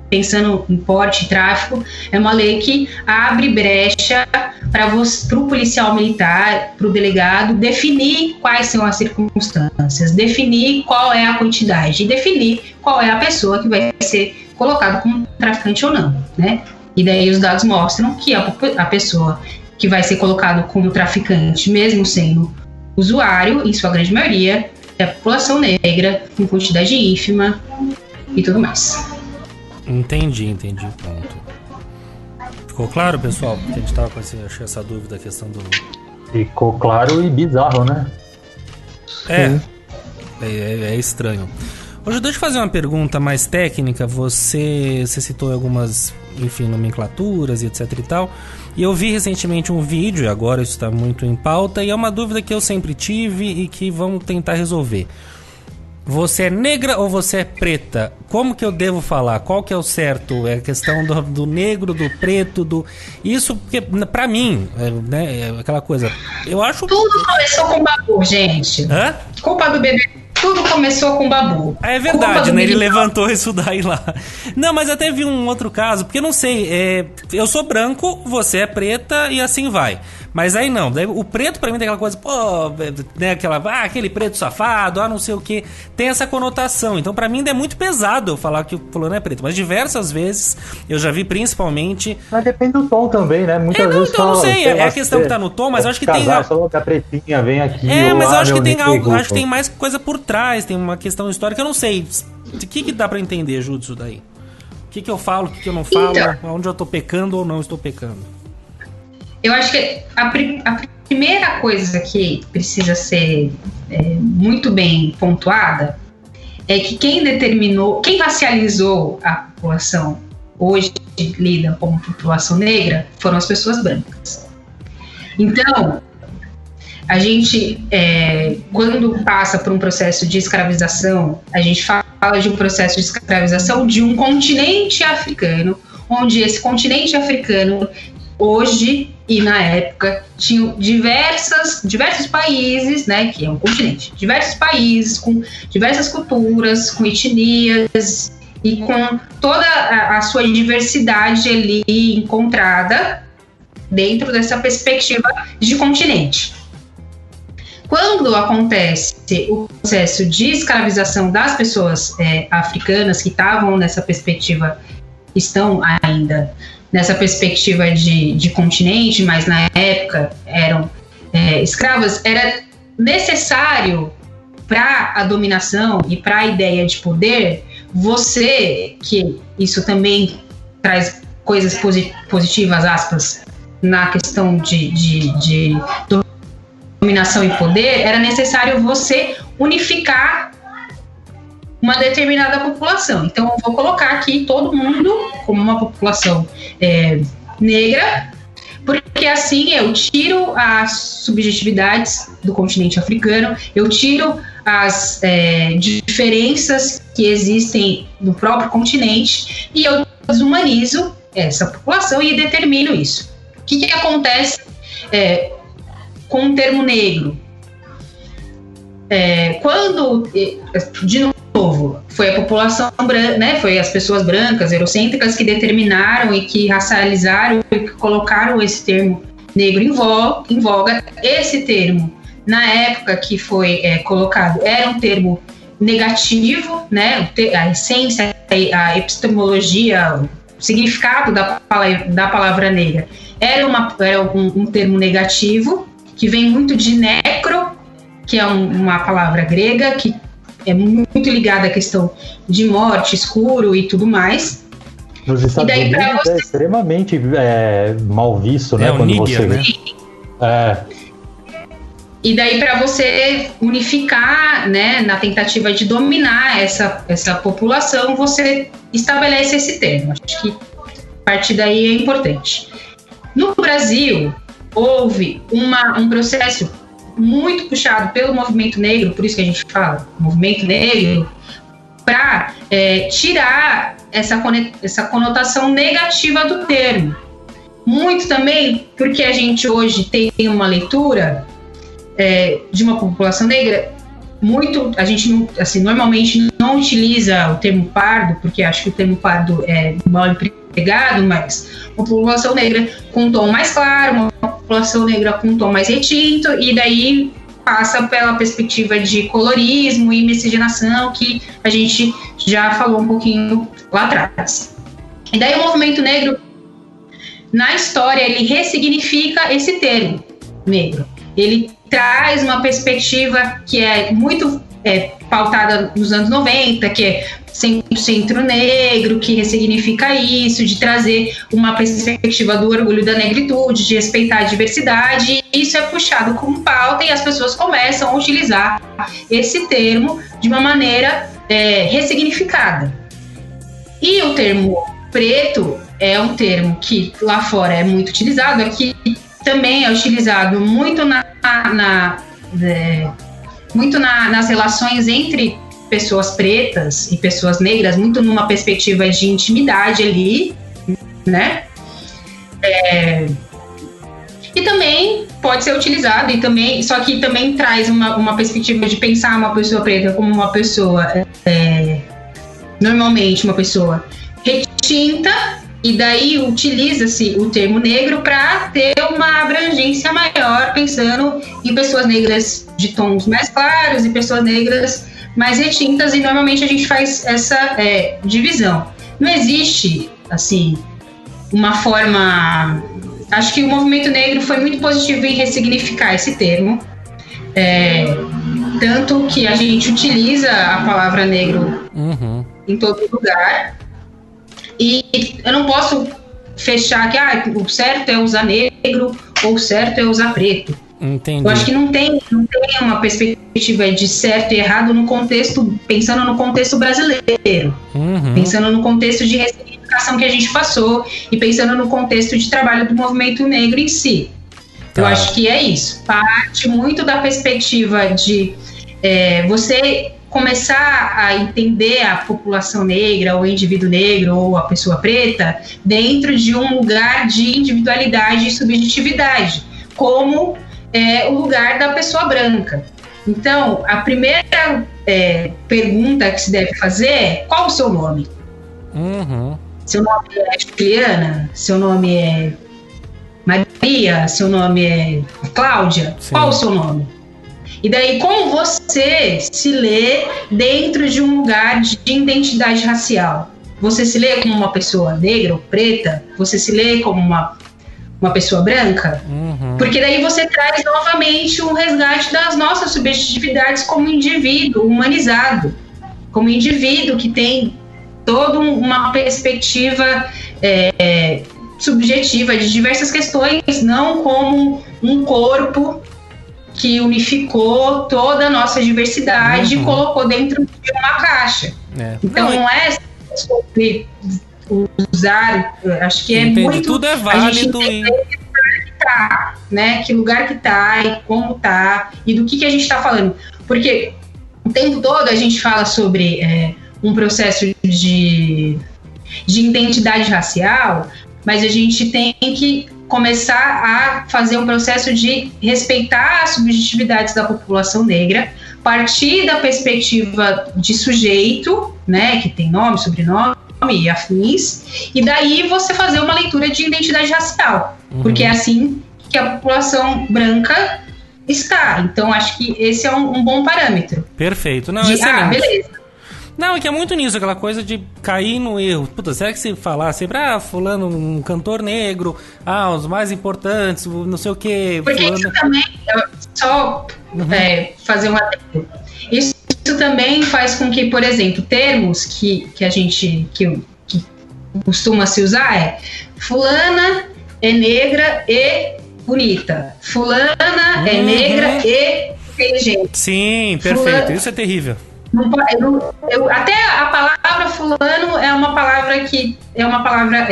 pensando em porte e tráfico, é uma lei que abre brecha para o policial militar, para o delegado, definir quais são as circunstâncias, definir qual é a quantidade e definir qual é a pessoa que vai ser colocado como traficante ou não, né? E daí os dados mostram que a pessoa que vai ser colocado como traficante, mesmo sendo usuário, em sua grande maioria, é a população negra, em quantidade ínfima e tudo mais. Entendi, ponto. Ficou claro, pessoal? Porque a gente tava com essa dúvida, a questão do... Ficou claro e bizarro, né? É estranho. Hoje, deixa eu fazer uma pergunta mais técnica. Você citou algumas, enfim, nomenclaturas e etc e tal. E eu vi recentemente um vídeo, e agora isso está muito em pauta, e é uma dúvida que eu sempre tive e que vamos tentar resolver. Você é negra ou você é preta? Como que eu devo falar? Qual que é o certo? É a questão do negro, do preto, do... Isso, porque pra mim, né, é aquela coisa... Eu acho... Tudo começou com Babu, gente. Hã? Culpa do bebê. Tudo começou com Babu. É verdade, né? Ele levantou isso daí lá. Não, mas até vi um outro caso, porque eu não sei, eu sou branco, você é preta e assim vai. Mas aí não, daí o preto pra mim tem aquela coisa, pô, né, aquele preto safado, não sei o que, tem essa conotação. Então pra mim ainda é muito pesado eu falar que o fulano é preto, mas diversas vezes eu já vi principalmente... Mas depende do tom também, né? Muitas vezes então, eu não sei, é a questão que tá no tom, mas eu acho que tem... Só que a pretinha vem aqui... mas eu acho que tem algo, acho que tem mais coisa por trás, tem uma questão histórica, eu não sei. O que dá pra entender, Ju, disso daí? O que eu falo, o que eu não falo, então, onde eu tô pecando ou não estou pecando? Eu acho que a primeira coisa que precisa ser muito bem pontuada é que quem racializou a população hoje lida como população negra foram as pessoas brancas. Então, a gente, quando passa por um processo de escravização, a gente fala de um processo de escravização de um continente africano, onde esse continente africano, hoje e na época, tinha diversos países, né, que é um continente, diversos países com diversas culturas, com etnias e com toda a sua diversidade ali encontrada dentro dessa perspectiva de continente. Quando acontece o processo de escravização das pessoas africanas que estavam nessa perspectiva, estão ainda nessa perspectiva de continente, mas na época eram escravas, era necessário para a dominação e para a ideia de poder, que isso também traz coisas positivas, aspas, na questão de dominação e poder, era necessário você unificar uma determinada população. Então, eu vou colocar aqui todo mundo como uma população negra, porque assim eu tiro as subjetividades do continente africano, eu tiro as diferenças que existem no próprio continente e eu desumanizo essa população e determino isso. O que acontece com o termo negro? Quando, de novo, foi a população branca, né, foi as pessoas brancas, eurocêntricas, que determinaram e que racializaram e que colocaram esse termo negro em voga. Esse termo, na época que foi colocado, era um termo negativo, né, a essência, a epistemologia, o significado da palavra negra era um termo negativo, que vem muito de necro, que é uma palavra grega que é muito ligada à questão de morte, escuro e tudo mais. Nos Estados Unidos é extremamente mal visto, né? O quando níger, você... né? E daí, para você unificar, né, na tentativa de dominar essa população, você estabelece esse termo. Acho que a partir daí é importante. No Brasil, houve um processo muito puxado pelo movimento negro, por isso que a gente fala movimento negro, para tirar essa conotação negativa do termo. Muito também porque a gente hoje tem uma leitura de uma população negra a gente não, assim, normalmente não utiliza o termo pardo, porque acho que o termo pardo é mal empregado, mas uma população negra com um tom mais claro, uma população negra com um tom mais retinto, e daí passa pela perspectiva de colorismo e miscigenação, que a gente já falou um pouquinho lá atrás. E daí o movimento negro, na história, ele ressignifica esse termo negro. Ele traz uma perspectiva que é muito pautada nos anos 90, que é 100% negro, que ressignifica isso, de trazer uma perspectiva do orgulho da negritude, de respeitar a diversidade. E isso é puxado como pauta e as pessoas começam a utilizar esse termo de uma maneira ressignificada. E o termo preto é um termo que lá fora é muito utilizado, aqui também é utilizado muito nas relações entre pessoas pretas e pessoas negras, muito numa perspectiva de intimidade ali, né? E também pode ser utilizado, só que também traz uma perspectiva de pensar uma pessoa preta como uma pessoa, normalmente uma pessoa retinta, e daí utiliza-se o termo negro para ter uma abrangência maior, pensando em pessoas negras de tons mais claros e pessoas negras mais retintas, e normalmente a gente faz essa divisão. Não existe, assim, uma forma... Acho que o movimento negro foi muito positivo em ressignificar esse termo, tanto que a gente utiliza a palavra negro em todo lugar. E eu não posso fechar que o certo é usar negro ou o certo é usar preto. Entendi. Eu acho que não tem uma perspectiva de certo e errado pensando no contexto brasileiro, pensando no contexto de ressignificação que a gente passou e pensando no contexto de trabalho do movimento negro em si. Tá. Eu acho que é isso. Parte muito da perspectiva de você começar a entender a população negra, ou o indivíduo negro, ou a pessoa preta, dentro de um lugar de individualidade e subjetividade, como o lugar da pessoa branca. Então, a primeira pergunta que se deve fazer é: qual o seu nome? Seu nome é Juliana? Seu nome é Maria? Seu nome é Cláudia? Sim. Qual o seu nome? E daí, como você se lê dentro de um lugar de identidade racial? Você se lê como uma pessoa negra ou preta? Você se lê como uma pessoa branca? Porque daí você traz novamente um resgate das nossas subjetividades como indivíduo humanizado, como indivíduo que tem toda uma perspectiva subjetiva de diversas questões, não como um corpo que unificou toda a nossa diversidade e colocou dentro de uma caixa. Então não é sobre usar, acho que entendi, muito... Tudo é válido e... que lugar que tá e como tá e do que a gente tá falando. Porque o tempo todo a gente fala sobre um processo de identidade racial, mas a gente tem que começar a fazer um processo de respeitar as subjetividades da população negra, partir da perspectiva de sujeito, né, que tem nome, sobrenome e afins, e daí você fazer uma leitura de identidade racial, porque é assim que a população branca está. Então, acho que esse é um bom parâmetro. Perfeito. Não, excelente. Beleza. Não, é que é muito nisso, aquela coisa de cair no erro. Puta, será que se falar sempre, fulano, um cantor negro, os mais importantes, não sei o quê. Porque fulano... isso também, só fazer um adendo. Isso também faz com que, por exemplo, termos que costuma se usar fulana é negra e bonita. Fulana é negra e inteligente. Sim, perfeito. Isso é terrível. Até a palavra fulano é uma palavra que é uma palavra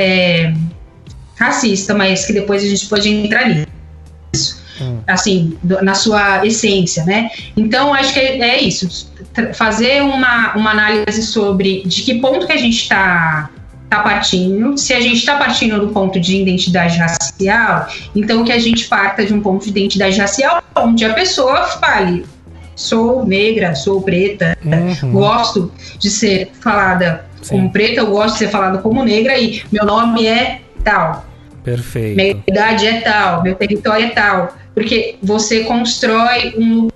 racista, mas que depois a gente pode entrar nisso, assim, na sua essência, né? Então, acho que é isso, fazer uma análise sobre de que ponto que a gente está partindo. Se a gente está partindo do ponto de identidade racial, então que a gente parta de um ponto de identidade racial onde a pessoa fale: sou negra, sou preta, gosto de ser falada como preta, eu gosto de ser falada como negra e meu nome é tal. Perfeito. Minha idade é tal, meu território é tal. Porque você constrói um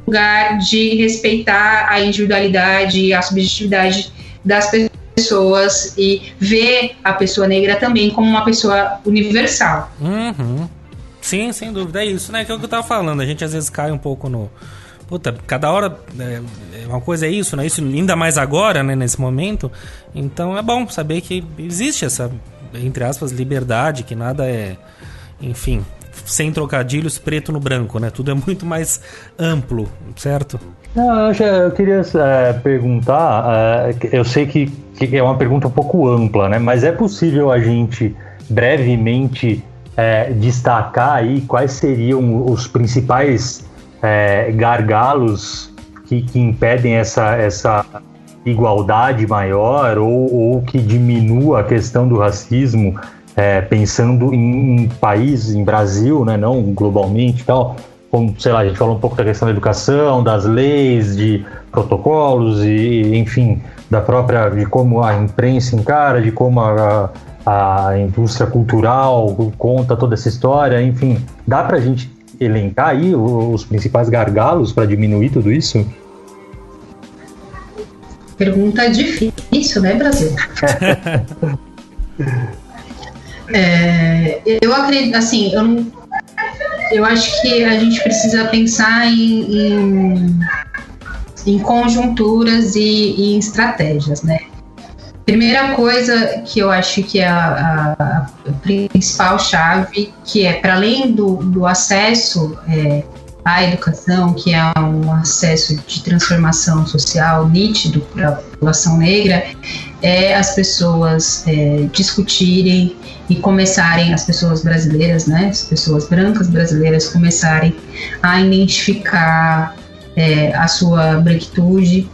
lugar de respeitar a individualidade e a subjetividade das pessoas e ver a pessoa negra também como uma pessoa universal. Sim, sem dúvida, é isso, né? Que é o que eu tava falando, a gente às vezes cai um pouco no... Puta, cada hora uma coisa é isso, né? Isso ainda mais agora, né? Nesse momento. Então é bom saber que existe essa, entre aspas, liberdade, que nada é, enfim, sem trocadilhos, preto no branco, né? Tudo é muito mais amplo, certo? Não, eu queria perguntar, eu sei que é uma pergunta um pouco ampla, né? Mas é possível a gente brevemente destacar aí quais seriam os principais gargalos que impedem essa igualdade maior ou que diminua a questão do racismo, pensando em país, em Brasil, né, não globalmente e tal, como, sei lá, a gente falou um pouco da questão da educação, das leis, de protocolos e, enfim, de como a imprensa encara, de como a indústria cultural conta toda essa história, enfim, dá pra gente elencar aí os principais gargalos para diminuir tudo isso? Pergunta difícil, né, Brasil? Eu acredito, assim, eu acho que a gente precisa pensar em conjunturas e em estratégias, né? Primeira coisa que eu acho que é a principal chave, que é para além do acesso à educação, que é um acesso de transformação social nítido para a população negra, é as pessoas discutirem e começarem, as pessoas brasileiras, né, as pessoas brancas brasileiras começarem a identificar a sua branquitude,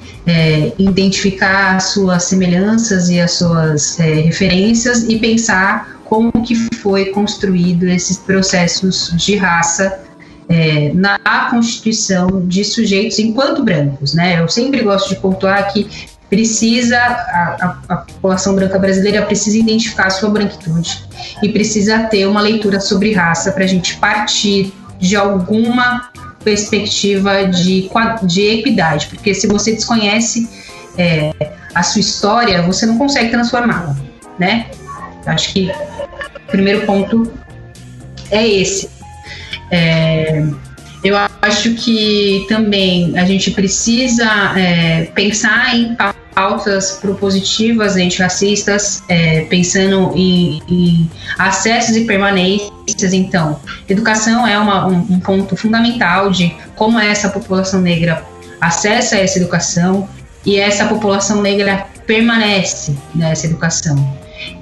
identificar as suas semelhanças e as suas referências e pensar como que foi construído esses processos de raça na constituição de sujeitos enquanto brancos, né? Eu sempre gosto de pontuar que a população branca brasileira precisa identificar a sua branquitude e precisa ter uma leitura sobre raça para a gente partir de alguma perspectiva de equidade, porque se você desconhece a sua história, você não consegue transformá-la, né? Acho que o primeiro ponto esse. Eu acho que também a gente precisa pensar em pautas propositivas antirracistas, pensando em acessos e permanências. Então, educação é um ponto fundamental de como essa população negra acessa essa educação e essa população negra permanece nessa educação.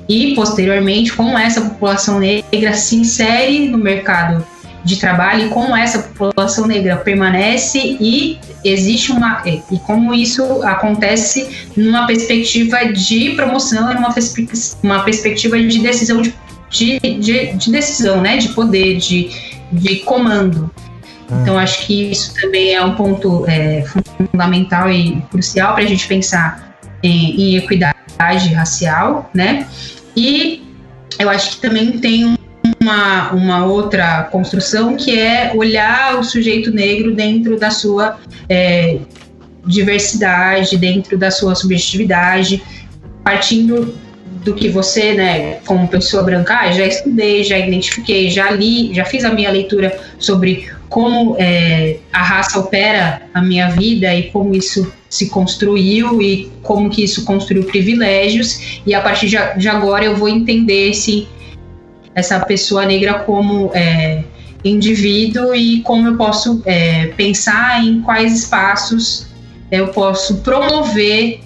E, posteriormente, como essa população negra se insere no mercado de trabalho e como essa população negra permanece e existe e como isso acontece numa perspectiva de promoção e uma perspectiva de decisão de decisão, né, de poder, de comando. Então acho que isso também é um ponto fundamental e crucial para a gente pensar em equidade racial, né? E eu acho que também tem uma outra construção que é olhar o sujeito negro dentro da sua diversidade, dentro da sua subjetividade, partindo do que você, né, como pessoa branca, já estudei, já identifiquei, já li, já fiz a minha leitura sobre como a raça opera a minha vida e como isso se construiu e como que isso construiu privilégios, e a partir de agora eu vou entender essa pessoa negra como indivíduo e como eu posso pensar em quais espaços eu posso promover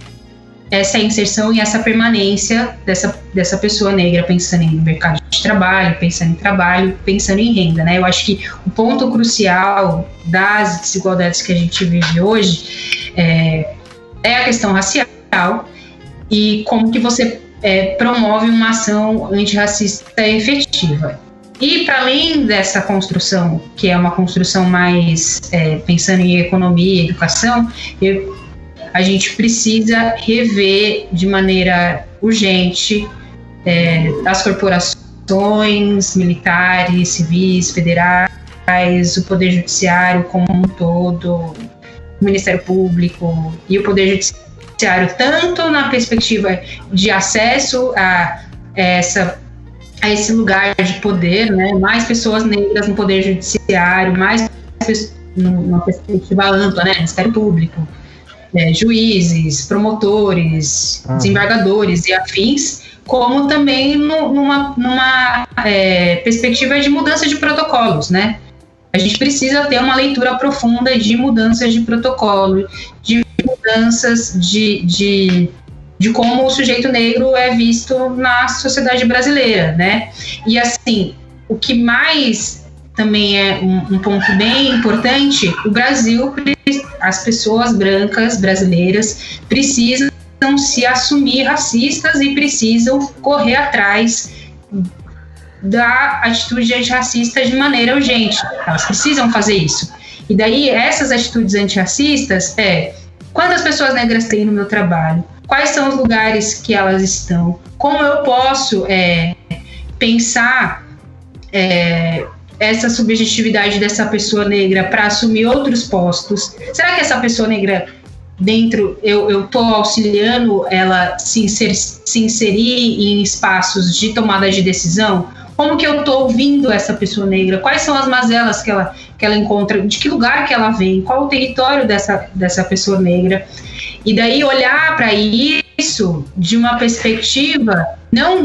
essa inserção e essa permanência dessa pessoa negra, pensando em mercado de trabalho, pensando em renda, né? Eu acho que o ponto crucial das desigualdades que a gente vive hoje é a questão racial e como que você promove uma ação antirracista efetiva. E para além dessa construção, que é uma construção mais pensando em economia e educação, a gente precisa rever de maneira urgente as corporações militares, civis, federais, o Poder Judiciário como um todo, o Ministério Público e o Poder Judiciário, tanto na perspectiva de acesso a esse lugar de poder, né? Mais pessoas negras no Poder Judiciário, mais numa perspectiva ampla, né? Ministério Público, juízes, promotores, desembargadores e afins, como também numa perspectiva de mudança de protocolos, né? A gente precisa ter uma leitura profunda de mudanças de protocolo, de mudanças de como o sujeito negro é visto na sociedade brasileira, né? E assim, o que mais também é um ponto bem importante, o Brasil, as pessoas brancas brasileiras precisam se assumir racistas e precisam correr atrás da atitude antirracista de maneira urgente. Elas precisam fazer isso. E daí, essas atitudes antirracistas quantas pessoas negras tem no meu trabalho? Quais são os lugares que elas estão? Como eu posso pensar essa subjetividade dessa pessoa negra para assumir outros postos? Será que essa pessoa negra dentro, eu estou auxiliando ela se inserir em espaços de tomada de decisão? Como que eu estou ouvindo essa pessoa negra? Quais são as mazelas que ela encontra? De que lugar que ela vem? Qual o território dessa pessoa negra? E daí olhar para isso de uma perspectiva não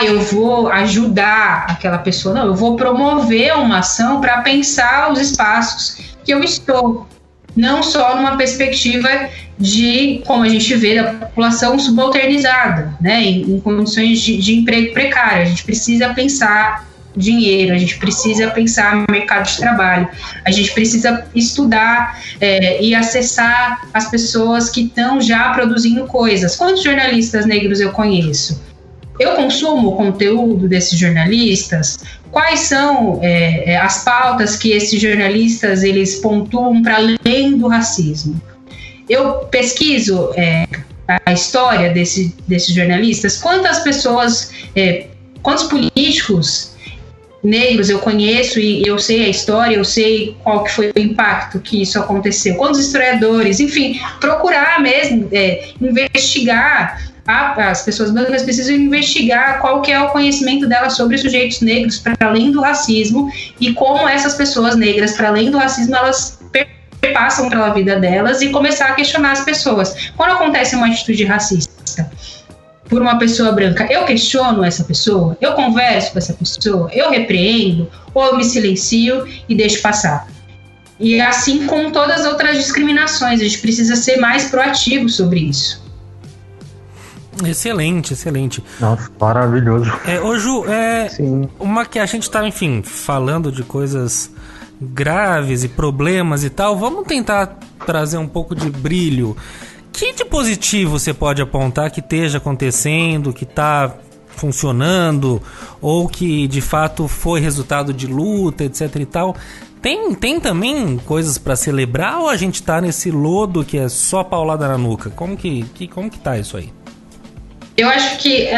eu vou ajudar aquela pessoa, não, eu vou promover uma ação para pensar os espaços que eu estou, não só numa perspectiva de, como a gente vê, da população subalternizada, né, em condições de emprego precário. A gente precisa pensar dinheiro, a gente precisa pensar mercado de trabalho, a gente precisa estudar e acessar as pessoas que estão já produzindo coisas. Quantos jornalistas negros eu conheço? Eu consumo o conteúdo desses jornalistas? Quais são as pautas que esses jornalistas eles pontuam para além do racismo? Eu pesquiso a história desses jornalistas? Quantas pessoas, quantos políticos negros eu conheço e eu sei a história, eu sei qual que foi o impacto que isso aconteceu? Quantos historiadores? Enfim, procurar mesmo, investigar as pessoas brancas precisam investigar qual que é o conhecimento delas sobre sujeitos negros para além do racismo e como essas pessoas negras, para além do racismo, elas passam pela vida delas e começar a questionar as pessoas. Quando acontece uma atitude racista por uma pessoa branca, eu questiono essa pessoa, eu converso com essa pessoa, eu repreendo, ou eu me silencio e deixo passar. E assim como todas as outras discriminações, a gente precisa ser mais proativo sobre isso. Excelente, excelente. Nossa, maravilhoso. Ô Ju, Sim. uma que a gente tá, enfim, falando de coisas graves e problemas e tal, vamos tentar trazer um pouco de brilho. Que de positivo você pode apontar que esteja acontecendo, que está funcionando, ou que de fato foi resultado de luta, etc e tal? Tem também coisas para celebrar, ou a gente tá nesse lodo que é só paulada na nuca? Como que tá isso aí? Eu acho que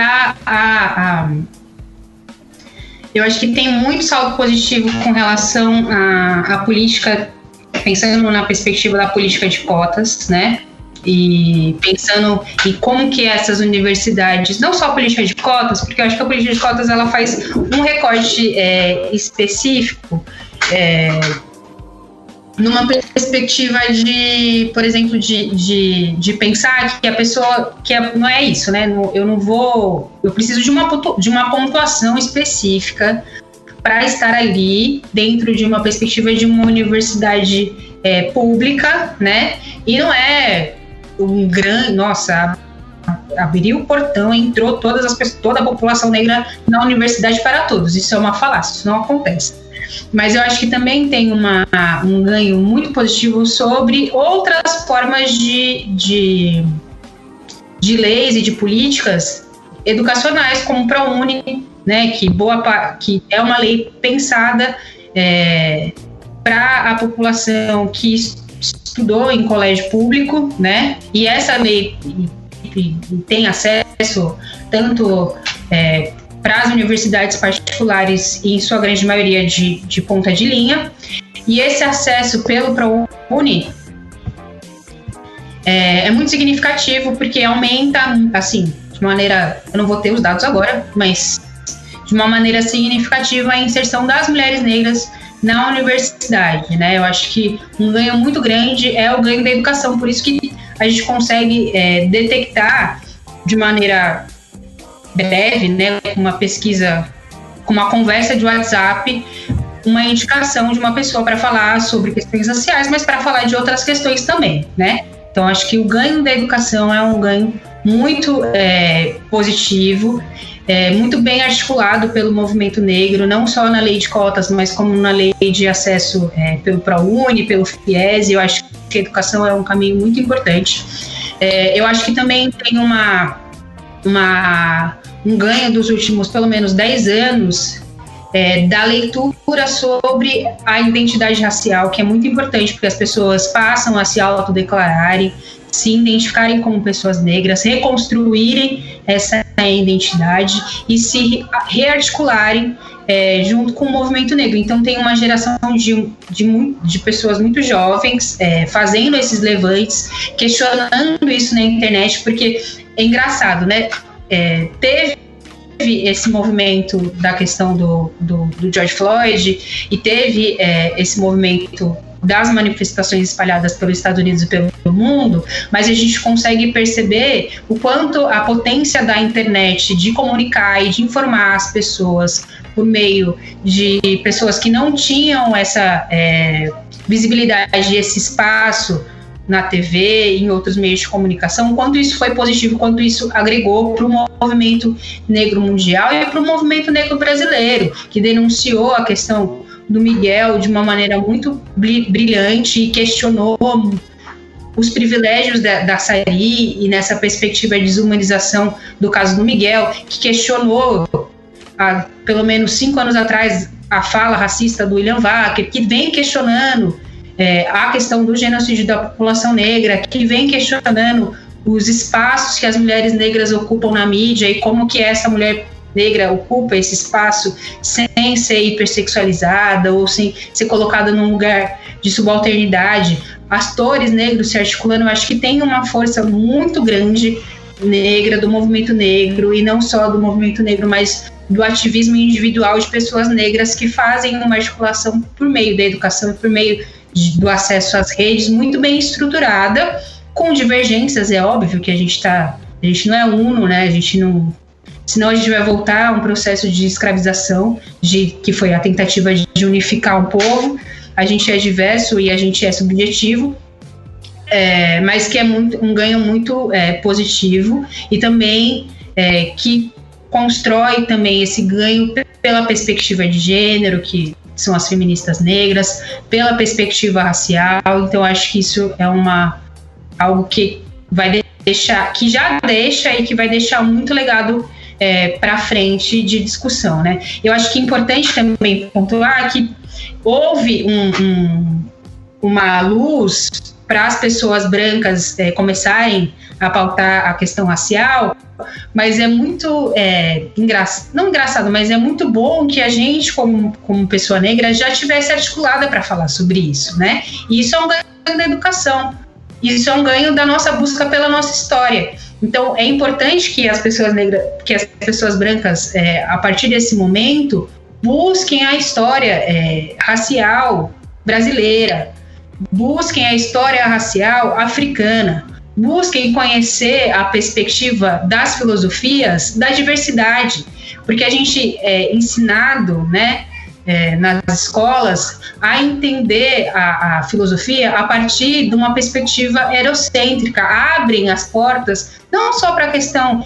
eu acho que tem muito saldo positivo com relação à política, pensando na perspectiva da política de cotas, né? E pensando em como que essas universidades, não só a política de cotas, porque eu acho que a política de cotas ela faz um recorte específico, numa perspectiva de, por exemplo, de pensar que a pessoa, não é isso, né? Eu preciso de uma pontuação específica para estar ali dentro de uma perspectiva de uma universidade pública, né? E não é um grande, nossa, abriu o portão, entrou toda a população negra na universidade para todos. Isso é uma falácia, isso não acontece. Mas eu acho que também tem um ganho muito positivo sobre outras formas de leis e de políticas educacionais, como o ProUni, né, que é uma lei pensada para a população que estudou em colégio público, né, e essa lei tem acesso tanto para as universidades particulares, e em sua grande maioria de ponta de linha, e esse acesso pelo ProUni é muito significativo, porque aumenta, assim, de maneira, eu não vou ter os dados agora, mas de uma maneira significativa a inserção das mulheres negras na universidade, né? Eu acho que um ganho muito grande é o ganho da educação, por isso que a gente consegue detectar de maneira breve, né, com uma pesquisa, com uma conversa de WhatsApp, uma indicação de uma pessoa para falar sobre questões raciais, mas para falar de outras questões também, né? Então, acho que o ganho da educação é um ganho muito positivo, muito bem articulado pelo movimento negro, não só na lei de cotas, mas como na lei de acesso pelo ProUni, pelo FIES. Eu acho que a educação é um caminho muito importante. Eu acho que também tem um ganho dos últimos, pelo menos 10 anos, da leitura sobre a identidade racial, que é muito importante, porque as pessoas passam a se autodeclararem, se identificarem como pessoas negras, reconstruírem essa identidade e se rearticularem junto com o movimento negro. Então tem uma geração de pessoas muito jovens fazendo esses levantes, questionando isso na internet, porque é engraçado, né? Teve esse movimento da questão do George Floyd e teve esse movimento das manifestações espalhadas pelos Estados Unidos e pelo mundo, mas a gente consegue perceber o quanto a potência da internet de comunicar e de informar as pessoas por meio de pessoas que não tinham essa visibilidade, esse espaço na TV, em outros meios de comunicação, quanto isso foi positivo, quanto isso agregou para o movimento negro mundial e para o movimento negro brasileiro, que denunciou a questão do Miguel de uma maneira muito brilhante e questionou os privilégios da Sari, e nessa perspectiva de desumanização do caso do Miguel, que questionou, há pelo menos 5 anos atrás, a fala racista do William Wacker, que vem questionando a questão do genocídio da população negra, que vem questionando os espaços que as mulheres negras ocupam na mídia e como que essa mulher negra ocupa esse espaço sem ser hipersexualizada ou sem ser colocada num lugar de subalternidade. Atores negros se articulando, eu acho que tem uma força muito grande negra, do movimento negro, e não só do movimento negro, mas do ativismo individual de pessoas negras que fazem uma articulação por meio da educação e por meio do acesso às redes muito bem estruturada, com divergências. É óbvio que a gente não é uno, né? A gente não, senão a gente vai voltar a um processo de escravização, que foi a tentativa de unificar um povo. A gente é diverso e a gente é subjetivo, mas que é um ganho muito positivo, e também que constrói também esse ganho pela perspectiva de gênero, que são as feministas negras, pela perspectiva racial. Então acho que isso é algo que vai deixar, que já deixa e que vai deixar muito legado para frente de discussão, né? Eu acho que é importante também pontuar que houve uma luz para as pessoas brancas começarem a pautar a questão racial, mas é muito não engraçado, mas é muito bom que a gente, como pessoa negra, já tivesse articulada para falar sobre isso, né? E isso é um ganho da educação, isso é um ganho da nossa busca pela nossa história. Então é importante que as pessoas negras, que as pessoas brancas, a partir desse momento, busquem a história racial brasileira, busquem a história racial africana, busquem conhecer a perspectiva das filosofias da diversidade, porque a gente é ensinado, né, nas escolas, a entender a filosofia a partir de uma perspectiva eurocêntrica. Abrem as portas não só para a questão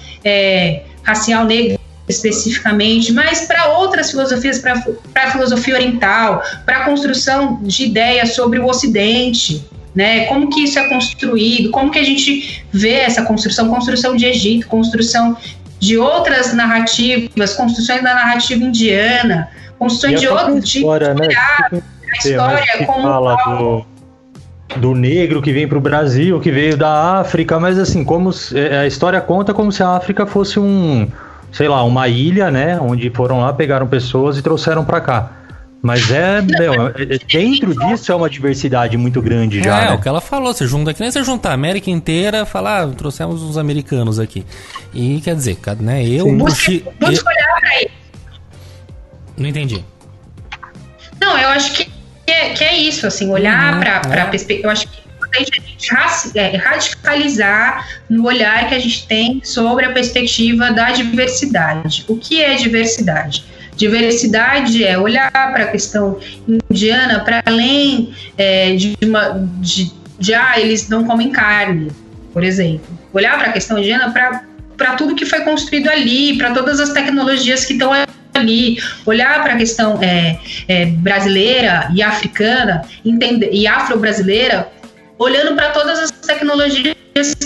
racial negra especificamente, mas para outras filosofias, para a filosofia oriental, para a construção de ideias sobre o Ocidente, né? Como que isso é construído, como que a gente vê essa construção de Egito, construção de outras narrativas, construções da narrativa indiana, construções de outros história, né? A história como fala do negro que vem para o Brasil, que veio da África, mas assim, como a história conta como se a África fosse uma ilha, né, onde foram lá, pegaram pessoas e trouxeram para cá. Mas dentro disso é uma diversidade muito grande já, né? O que ela falou, você junta, que nem você juntar a América inteira, falar, trouxemos uns americanos aqui. E quer dizer, né, Vamos olhar para isso. Não entendi. Não, eu acho que é isso, assim, olhar para a perspectiva. Eu acho que é importante a gente radicalizar no olhar que a gente tem sobre a perspectiva da diversidade. O que é diversidade? Diversidade é olhar para a questão indiana para além eles não comem carne, por exemplo. Olhar para a questão indiana para tudo que foi construído ali, para todas as tecnologias que estão ali. Olhar para a questão brasileira e africana, e afro-brasileira, olhando para todas as tecnologias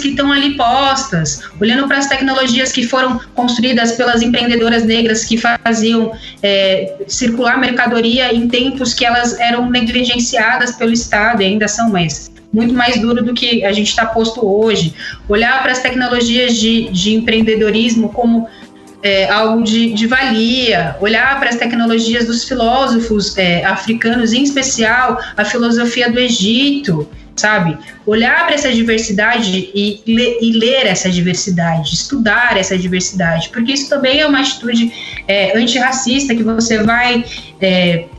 que estão ali postas, olhando para as tecnologias que foram construídas pelas empreendedoras negras que faziam circular mercadoria em tempos que elas eram negligenciadas pelo Estado e ainda são muito mais duro do que a gente está posto hoje. Olhar para as tecnologias de empreendedorismo como algo de valia, olhar para as tecnologias dos filósofos africanos, em especial a filosofia do Egito, sabe? Olhar para essa diversidade e ler essa diversidade, estudar essa diversidade, porque isso também é uma atitude antirracista, que você vai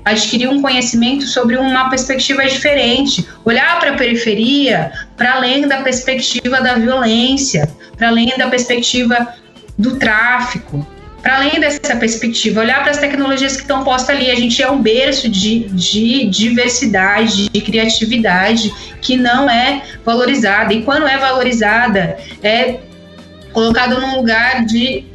adquirir um conhecimento sobre uma perspectiva diferente, olhar para a periferia para além da perspectiva da violência, para além da perspectiva do tráfico, para além dessa perspectiva, olhar para as tecnologias que estão postas ali. A gente é um berço de diversidade, de criatividade que não é valorizada, e quando é valorizada é colocado num lugar de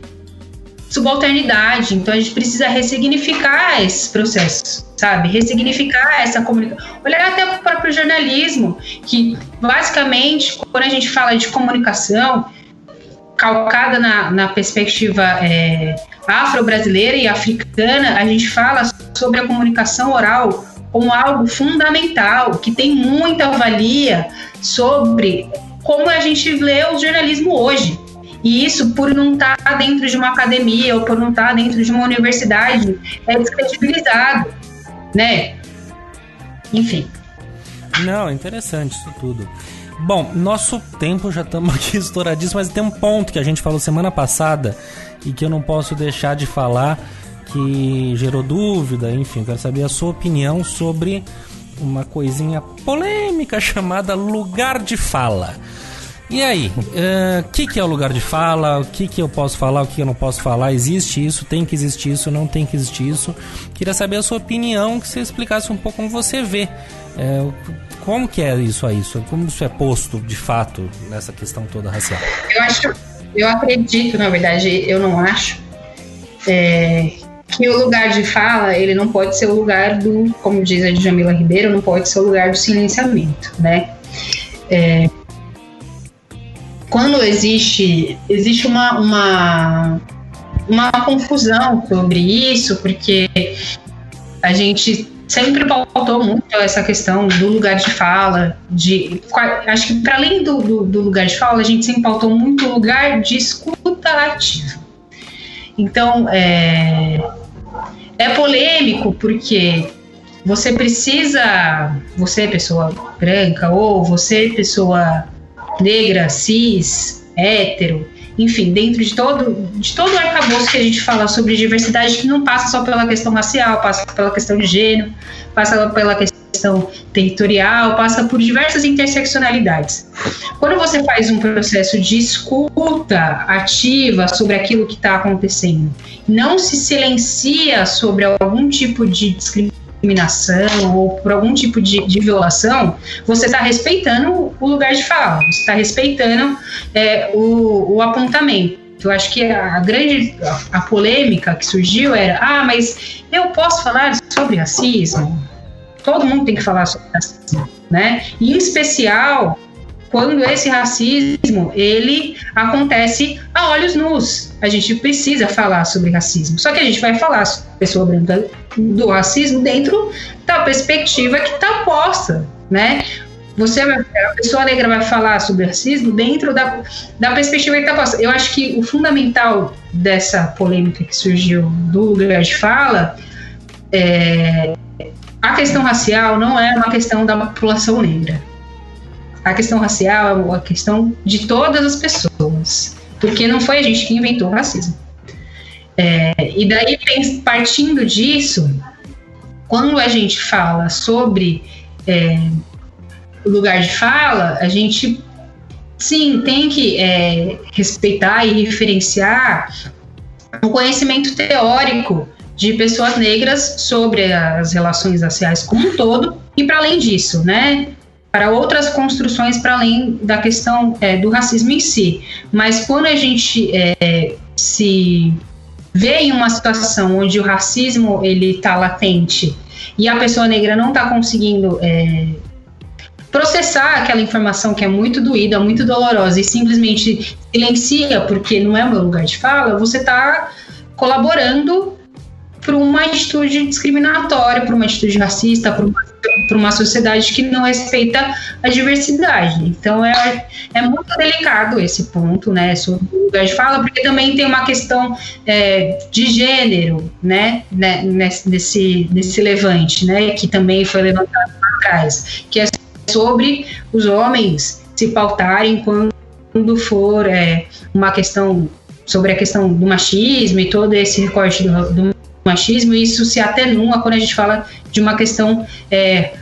subalternidade. Então a gente precisa ressignificar esses processos, sabe? Ressignificar essa comunicação, olhar até para o próprio jornalismo, que basicamente, quando a gente fala de comunicação calcada na perspectiva afro-brasileira e africana, a gente fala sobre a comunicação oral como algo fundamental, que tem muita valia sobre como a gente lê o jornalismo hoje. E isso, por não estar dentro de uma academia ou por não estar dentro de uma universidade, é descredibilizado, né? Enfim. Não, interessante isso tudo. Bom, nosso tempo já estamos aqui estouradíssimo, mas tem um ponto que a gente falou semana passada e que eu não posso deixar de falar, que gerou dúvida, enfim, quero saber a sua opinião sobre uma coisinha polêmica chamada lugar de fala. E aí, o que é o lugar de fala? O que eu posso falar, o que eu não posso falar? Existe isso? Tem que existir isso? Não tem que existir isso? Queria saber a sua opinião, que você explicasse um pouco como você vê. Como que é isso aí? Como isso é posto, de fato, nessa questão toda racial? Eu acredito, na verdade, eu não acho, que o lugar de fala, ele não pode ser o lugar do, como diz a Djamila Ribeiro, não pode ser o lugar do silenciamento, né? Quando existe uma confusão sobre isso, porque a gente sempre pautou muito essa questão do lugar de fala, acho que para além do lugar de fala, a gente sempre pautou muito o lugar de escuta ativa. Então, é polêmico porque você pessoa branca, ou você pessoa negra, cis, hétero, enfim, dentro de todo o arcabouço que a gente fala sobre diversidade, que não passa só pela questão racial, passa pela questão de gênero, passa pela questão territorial, passa por diversas interseccionalidades. Quando você faz um processo de escuta ativa sobre aquilo que está acontecendo, não se silencia sobre algum tipo de discriminação ou por algum tipo de violação, você está respeitando o lugar de fala, você está respeitando o apontamento. Eu acho que a polêmica que surgiu era: mas eu posso falar sobre racismo? Todo mundo tem que falar sobre racismo, né? E, em especial, quando esse racismo, ele acontece a olhos nus. A gente precisa falar sobre racismo. Só que a gente vai falar sobre a pessoa branca do racismo dentro da perspectiva que está posta, né? A pessoa negra vai falar sobre racismo dentro da perspectiva que está posta. Eu acho que o fundamental dessa polêmica que surgiu do lugar de fala a questão racial não é uma questão da população negra. A questão racial é uma questão de todas as pessoas, porque não foi a gente que inventou o racismo. E daí, partindo disso, quando a gente fala sobre lugar de fala, a gente, sim, tem que respeitar e referenciar o conhecimento teórico de pessoas negras sobre as relações raciais como um todo, e para além disso, né, para outras construções para além da questão do racismo em si. Mas quando a gente se vê em uma situação onde o racismo ele está latente e a pessoa negra não está conseguindo processar aquela informação que é muito doída, muito dolorosa, e simplesmente silencia porque não é o meu lugar de fala, você está colaborando para uma atitude discriminatória, para uma atitude racista, para uma sociedade que não respeita a diversidade. Então é muito delicado esse ponto, né, sobre o lugar de fala, porque também tem uma questão de gênero, né, nesse levante, né, que também foi levantado lá atrás, que é sobre os homens se pautarem quando for uma questão sobre a questão do machismo e todo esse recorte do machismo, e isso se atenua quando a gente fala de uma questão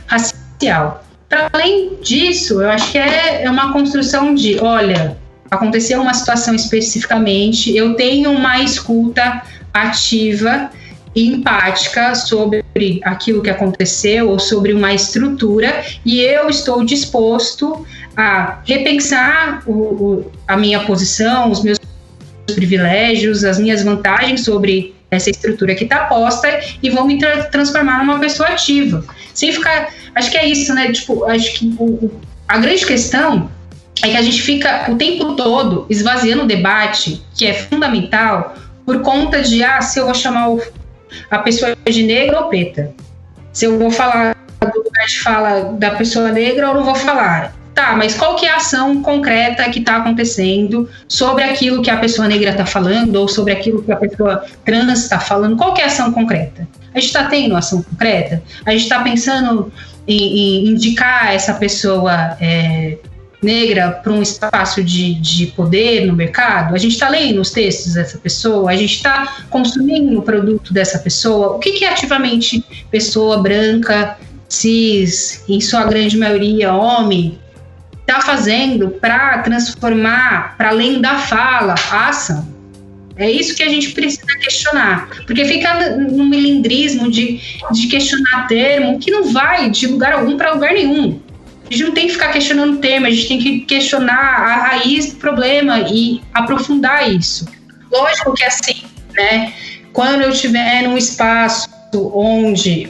racial. Para além disso, eu acho que é uma construção de, olha, aconteceu uma situação especificamente, eu tenho uma escuta ativa e empática sobre aquilo que aconteceu ou sobre uma estrutura, e eu estou disposto a repensar a minha posição, os meus privilégios, as minhas vantagens sobre essa estrutura que está posta, e vou me transformar numa pessoa ativa. Sem ficar... Acho que é isso, né? Tipo, acho que a grande questão é que a gente fica o tempo todo esvaziando o debate, que é fundamental, por conta de, se eu vou chamar a pessoa de negra ou preta. Se eu vou falar do lugar de fala da pessoa negra ou não vou falar. Tá, mas qual que é a ação concreta que está acontecendo sobre aquilo que a pessoa negra está falando, ou sobre aquilo que a pessoa trans está falando? Qual que é a ação concreta? A gente está tendo ação concreta? A gente está pensando em indicar essa pessoa negra para um espaço de poder no mercado? A gente está lendo os textos dessa pessoa? A gente está consumindo o produto dessa pessoa? O que ativamente pessoa branca, cis, em sua grande maioria homem, está fazendo para transformar, para além da fala, a ação? É isso que a gente precisa questionar, porque fica no melindrismo de questionar termo que não vai de lugar algum para lugar nenhum. A gente não tem que ficar questionando o termo, a gente tem que questionar a raiz do problema e aprofundar isso. Lógico que assim, né? Quando eu estiver num espaço onde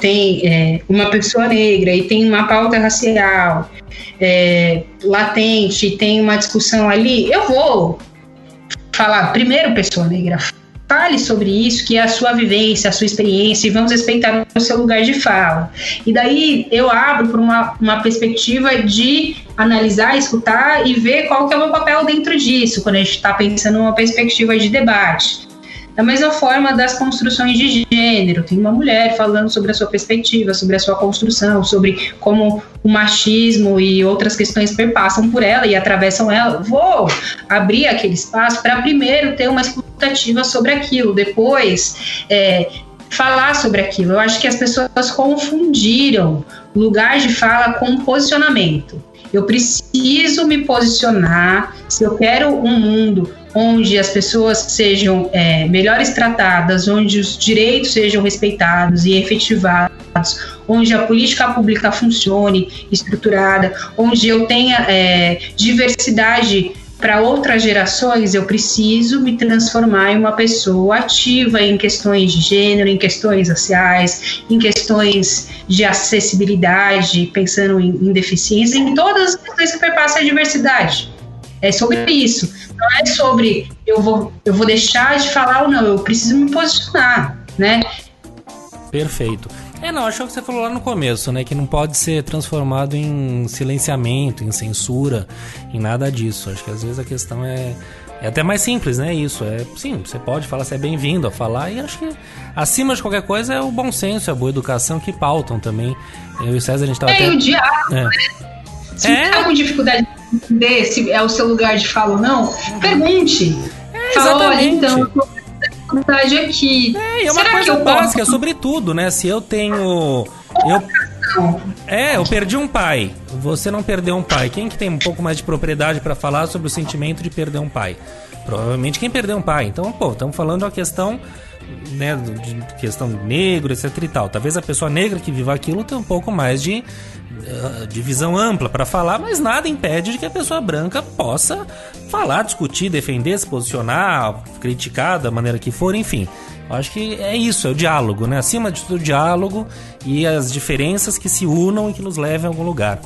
tem uma pessoa negra e tem uma pauta racial latente, tem uma discussão ali, eu vou falar, primeiro, pessoa negra, fale sobre isso, que é a sua vivência, a sua experiência, e vamos respeitar o seu lugar de fala. E daí eu abro para uma perspectiva de analisar, escutar e ver qual que é o meu papel dentro disso, quando a gente está pensando numa perspectiva de debate. Da mesma forma das construções de gênero, tem uma mulher falando sobre a sua perspectiva, sobre a sua construção, sobre como o machismo e outras questões perpassam por ela e atravessam ela. Vou abrir aquele espaço para primeiro ter uma escutativa sobre aquilo, depois falar sobre aquilo. Eu acho que as pessoas confundiram lugar de fala com posicionamento. Eu preciso me posicionar se eu quero um mundo onde as pessoas sejam melhores tratadas, onde os direitos sejam respeitados e efetivados, onde a política pública funcione estruturada, onde eu tenha diversidade para outras gerações. Eu preciso me transformar em uma pessoa ativa em questões de gênero, em questões raciais, em questões de acessibilidade, pensando em deficiência, em todas as questões que perpassam a diversidade. É sobre isso. Não é sobre eu vou deixar de falar ou não, eu preciso me posicionar, né? Perfeito. Não, acho que você falou lá no começo, né? Que não pode ser transformado em silenciamento, em censura, em nada disso. Acho que às vezes a questão é até mais simples, né? Isso, sim, você pode falar, você é bem-vindo a falar, e acho que acima de qualquer coisa é o bom senso, a boa educação que pautam também. Eu e o César, a gente tava até... o diálogo, né? Se você tá com dificuldade de entender se é o seu lugar de fala ou não, pergunte. Fala, olha, então, eu tô com dificuldade aqui. E é uma coisa básica, sobretudo, né? Se eu tenho... Eu perdi um pai. Você não perdeu um pai. Quem que tem um pouco mais de propriedade para falar sobre o sentimento de perder um pai? Provavelmente quem perdeu um pai. Então, estamos falando de uma questão, né, de questão negro, etc e tal. Talvez a pessoa negra que viva aquilo tenha um pouco mais de visão ampla para falar, mas nada impede de que a pessoa branca possa falar, discutir, defender, se posicionar, criticar da maneira que for, enfim. Eu acho que é isso, é o diálogo, né? Acima de tudo, o diálogo e as diferenças que se unam e que nos levem a algum lugar.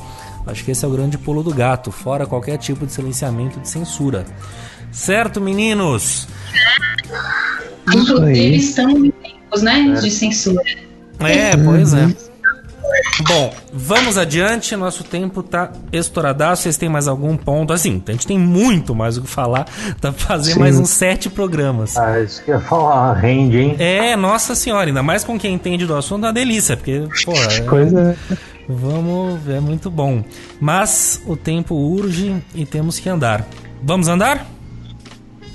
Eu acho que esse é o grande pulo do gato, fora qualquer tipo de silenciamento, de censura. Certo, meninos? Inclusive, estamos em tempos, né, de censura. Pois é. Bom, vamos adiante, nosso tempo tá estouradaço. Vocês têm mais algum ponto? Assim, a gente tem muito mais o que falar. Dá pra fazer mais uns 7 programas. Isso que eu ia falar, rende, hein? Nossa senhora, ainda mais com quem entende do assunto, é uma delícia, porque, Coisa. Vamos, é muito bom. Mas o tempo urge e temos que andar. Vamos andar?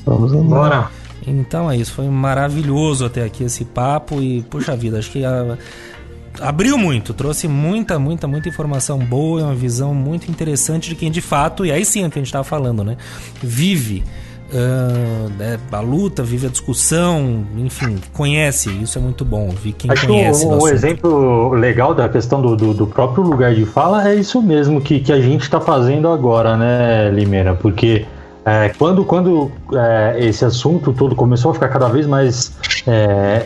Vamos andar. Bora. Então é isso, foi maravilhoso até aqui esse papo e, puxa vida, acho que abriu muito, trouxe muita informação boa, uma visão muito interessante de quem de fato, e aí sim é o que a gente estava falando, né? Vive a luta, vive a discussão, enfim, conhece, isso é muito bom, vi quem acho conhece. O exemplo legal da questão do próprio lugar de fala é isso mesmo que a gente está fazendo agora, né, Limeira? Porque quando esse assunto todo começou a ficar cada vez mais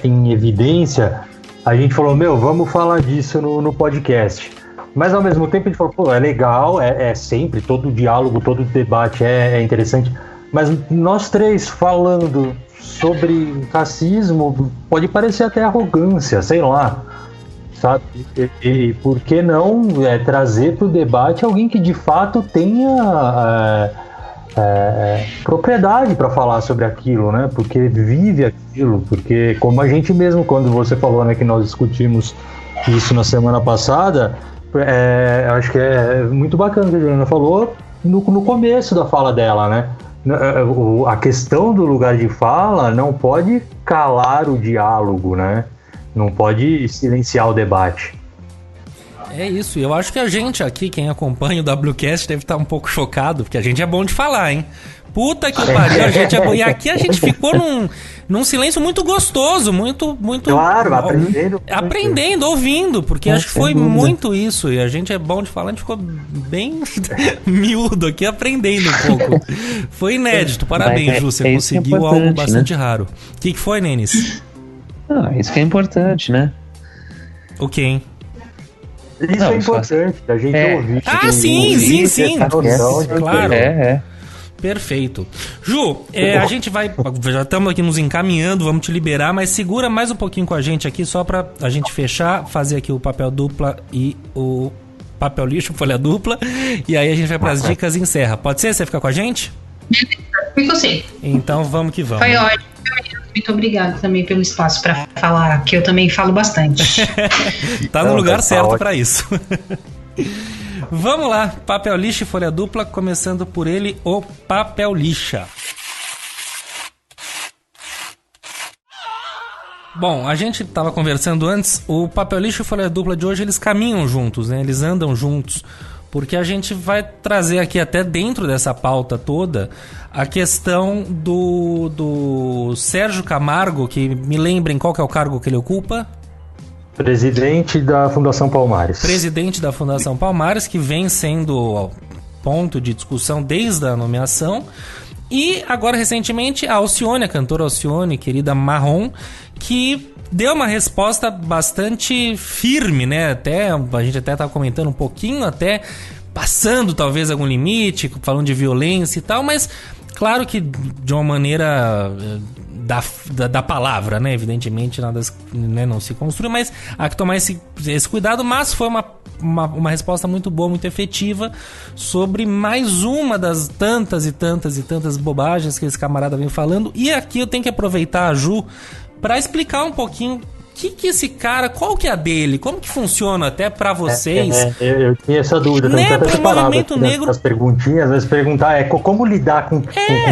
em evidência, a gente falou, vamos falar disso no podcast. Mas ao mesmo tempo a gente falou, é legal, sempre, todo diálogo, todo debate é interessante. Mas nós três falando sobre racismo pode parecer até arrogância, sei lá. Sabe? E por que não trazer para o debate alguém que de fato tenha propriedade para falar sobre aquilo, né? Porque vive aquilo, porque como a gente mesmo, quando você falou, né, que nós discutimos isso na semana passada, Eu acho que é muito bacana o que a Juliana falou no começo da fala dela, né? A questão do lugar de fala não pode calar o diálogo, né? Não pode silenciar o debate. É isso, eu acho que a gente aqui, quem acompanha o WCast, deve estar um pouco chocado, porque a gente é bom de falar, hein? Puta que pariu, a gente é bom. E aqui a gente ficou num silêncio muito gostoso, muito... Claro, aprendendo. Aprendendo, ouvindo, porque acho que foi muito isso, e a gente é bom de falar, a gente ficou bem miúdo aqui, aprendendo um pouco. Foi inédito, parabéns, Ju, você conseguiu algo bastante raro. O que foi, Nenis? Isso que é importante, né? O quê, hein? Isso é importante, a gente ouvir. Sim. Claro. Perfeito. Ju, a gente vai... Já estamos aqui nos encaminhando, vamos te liberar, mas segura mais um pouquinho com a gente aqui, só pra a gente fechar, fazer aqui o papel dupla e o papel lixo, folha dupla, e aí a gente vai pras dicas e encerra. Pode ser? Você fica com a gente? Fico sim. Então vamos que vamos. Foi ótimo. Muito obrigada também pelo espaço para falar, que eu também falo bastante. Tá no lugar certo para isso. Vamos lá, papel lixa e folha dupla, começando por ele, o papel lixa. Bom, a gente estava conversando antes, o papel lixa e folha dupla de hoje, eles caminham juntos, né? Eles andam juntos. Porque a gente vai trazer aqui até dentro dessa pauta toda a questão do Sérgio Camargo, que me lembrem qual que é o cargo que ele ocupa. Presidente da Fundação Palmares. Presidente da Fundação Palmares, que vem sendo ponto de discussão desde a nomeação. E agora recentemente a Alcione, a cantora Alcione, querida Marrom, que deu uma resposta bastante firme, né? A gente até estava comentando um pouquinho, até passando talvez algum limite, falando de violência e tal, mas claro que de uma maneira da palavra, né? Evidentemente nada, né, não se construi, mas há que tomar esse cuidado, mas foi uma resposta muito boa, muito efetiva sobre mais uma das tantas e tantas bobagens que esse camarada vem falando. E aqui eu tenho que aproveitar a Ju para explicar um pouquinho que esse cara, qual que é a dele, como que funciona até pra vocês. Eu tinha essa dúvida, né, também pro movimento negro. As perguntinhas, mas perguntar como lidar com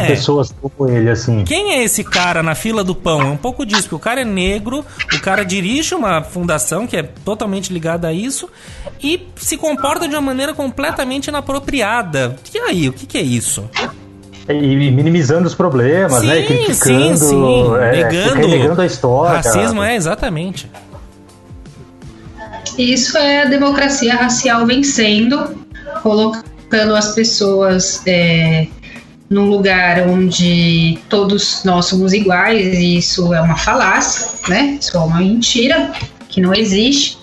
pessoas como ele, assim. Quem é esse cara na fila do pão? É um pouco disso, porque o cara é negro, o cara dirige uma fundação que é totalmente ligada a isso e se comporta de uma maneira completamente inapropriada. E aí, o que é isso? E minimizando os problemas, sim, né? Criticando, sim. negando a história. Racismo, exatamente. Isso é a democracia racial vencendo, colocando as pessoas num lugar onde todos nós somos iguais, e isso é uma falácia, né? Isso é uma mentira que não existe.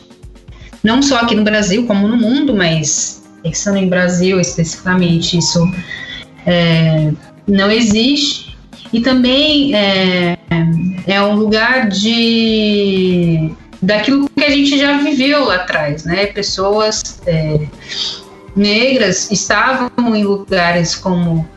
Não só aqui no Brasil, como no mundo, mas pensando em Brasil especificamente, isso não existe. E também é um lugar daquilo que a gente já viveu lá atrás, né? Pessoas negras estavam em lugares como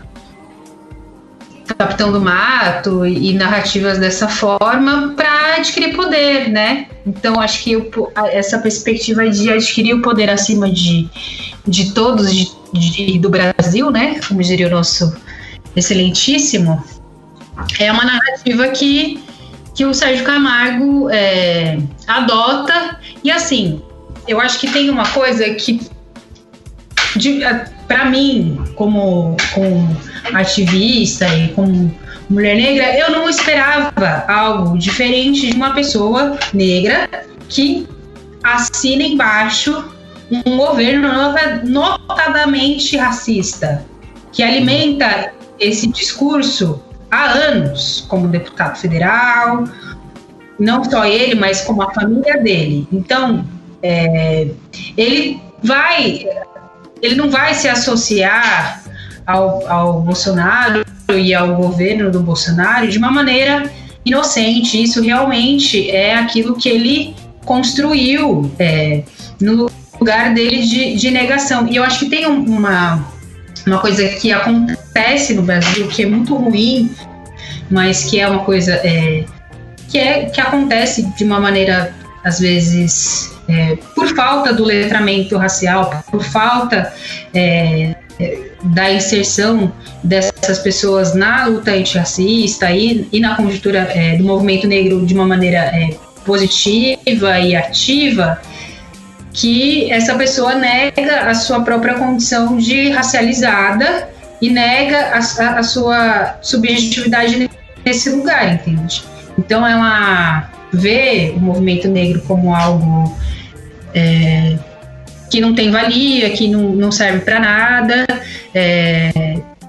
Capitão do Mato e narrativas dessa forma para adquirir poder, né? Então acho que essa perspectiva de adquirir o poder acima de todos do Brasil, né? Como diria o nosso excelentíssimo, é uma narrativa que o Sérgio Camargo adota. E assim, eu acho que tem uma coisa que para mim, como ativista e como mulher negra, eu não esperava algo diferente de uma pessoa negra que assina embaixo um governo notadamente racista, que alimenta esse discurso há anos, como deputado federal, não só ele, mas como a família dele. Então, ele não vai se associar ao Bolsonaro e ao governo do Bolsonaro de uma maneira inocente. Isso realmente é aquilo que ele construiu no lugar dele de negação. E eu acho que tem uma coisa que acontece no Brasil que é muito ruim, mas que é uma coisa que acontece de uma maneira às vezes por falta do letramento racial, por falta da inserção dessas pessoas na luta antirracista e na conjuntura do movimento negro de uma maneira positiva e ativa, que essa pessoa nega a sua própria condição de racializada e nega a sua subjetividade nesse lugar, entende? Então ela vê o movimento negro como algo que não tem valia, que não serve para nada,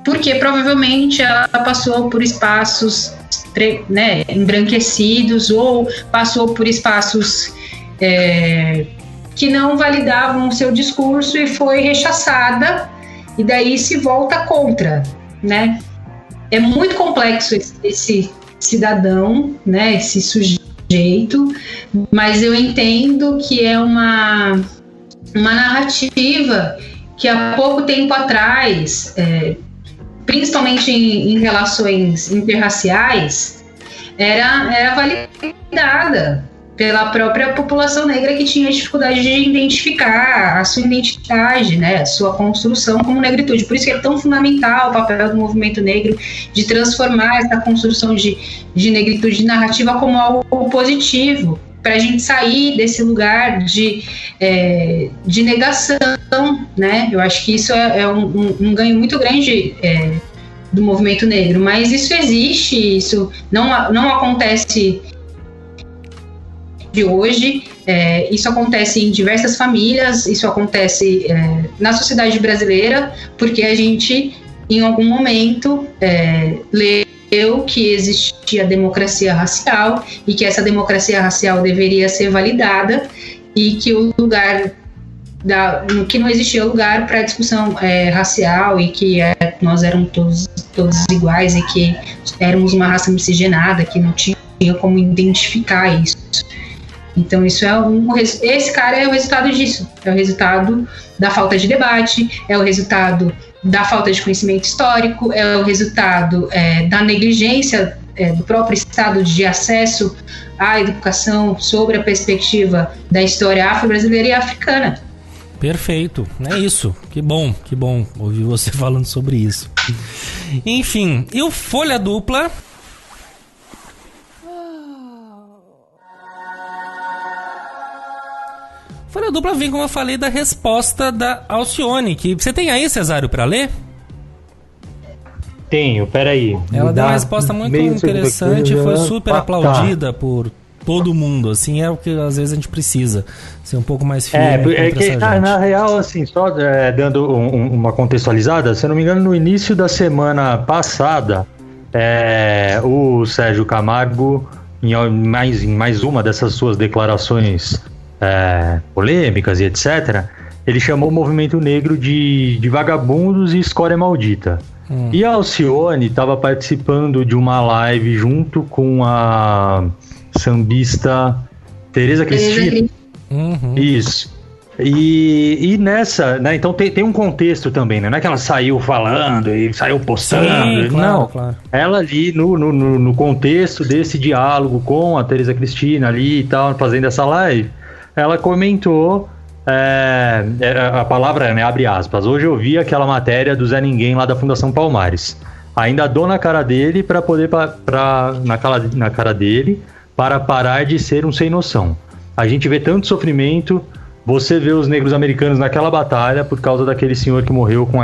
porque provavelmente ela passou por espaços embranquecidos ou passou por espaços que não validavam o seu discurso e foi rechaçada, e daí se volta contra, né? É muito complexo esse cidadão, né, esse sujeito, mas eu entendo que é uma narrativa que há pouco tempo atrás, principalmente em relações interraciais, era validada pela própria população negra, que tinha dificuldade de identificar a sua identidade, né, a sua construção como negritude. Por isso que é tão fundamental o papel do movimento negro de transformar essa construção de negritude narrativa como algo positivo, para a gente sair desse lugar de negação, né? Eu acho que isso é um ganho muito grande do movimento negro, mas isso existe, isso não acontece de hoje, isso acontece em diversas famílias, isso acontece na sociedade brasileira, porque a gente, em algum momento, leu que existia democracia racial e que essa democracia racial deveria ser validada e que o lugar que não existia lugar para discussão racial e que nós éramos todos iguais e que éramos uma raça miscigenada, que não tinha como identificar isso. Então isso esse cara é o resultado disso, é o resultado da falta de debate, é o resultado da falta de conhecimento histórico, é o resultado da negligência do próprio Estado de acesso à educação sobre a perspectiva da história afro-brasileira e africana. Perfeito, é isso, que bom ouvir você falando sobre isso. Enfim, e o Folha Dupla? Folha Dupla vem, como eu falei, da resposta da Alcione, que você tem aí, Cesário, para ler? Tenho, peraí. Ela deu uma resposta muito interessante, foi super aplaudida por todo mundo, assim, é o que às vezes a gente precisa, ser um pouco mais firme. É que na real, assim, só dando uma contextualizada, se eu não me engano, no início da semana passada, o Sérgio Camargo, em mais uma dessas suas declarações polêmicas e etc., ele chamou o movimento negro de vagabundos e escória maldita. E a Alcione estava participando de uma live junto com a sambista Tereza Cristina. Isso. E nessa, né, então tem um contexto também, né? Não é que ela saiu falando e saiu postando. Sim, claro, não, claro. Ela ali no contexto desse diálogo com a Tereza Cristina ali e tal, fazendo essa live, ela comentou, a palavra, né, abre aspas, hoje eu vi aquela matéria do Zé Ninguém lá da Fundação Palmares. Ainda dou na cara dele para poder, na cara dele, para parar de ser um sem noção. A gente vê tanto sofrimento, você vê os negros americanos naquela batalha por causa daquele senhor que morreu com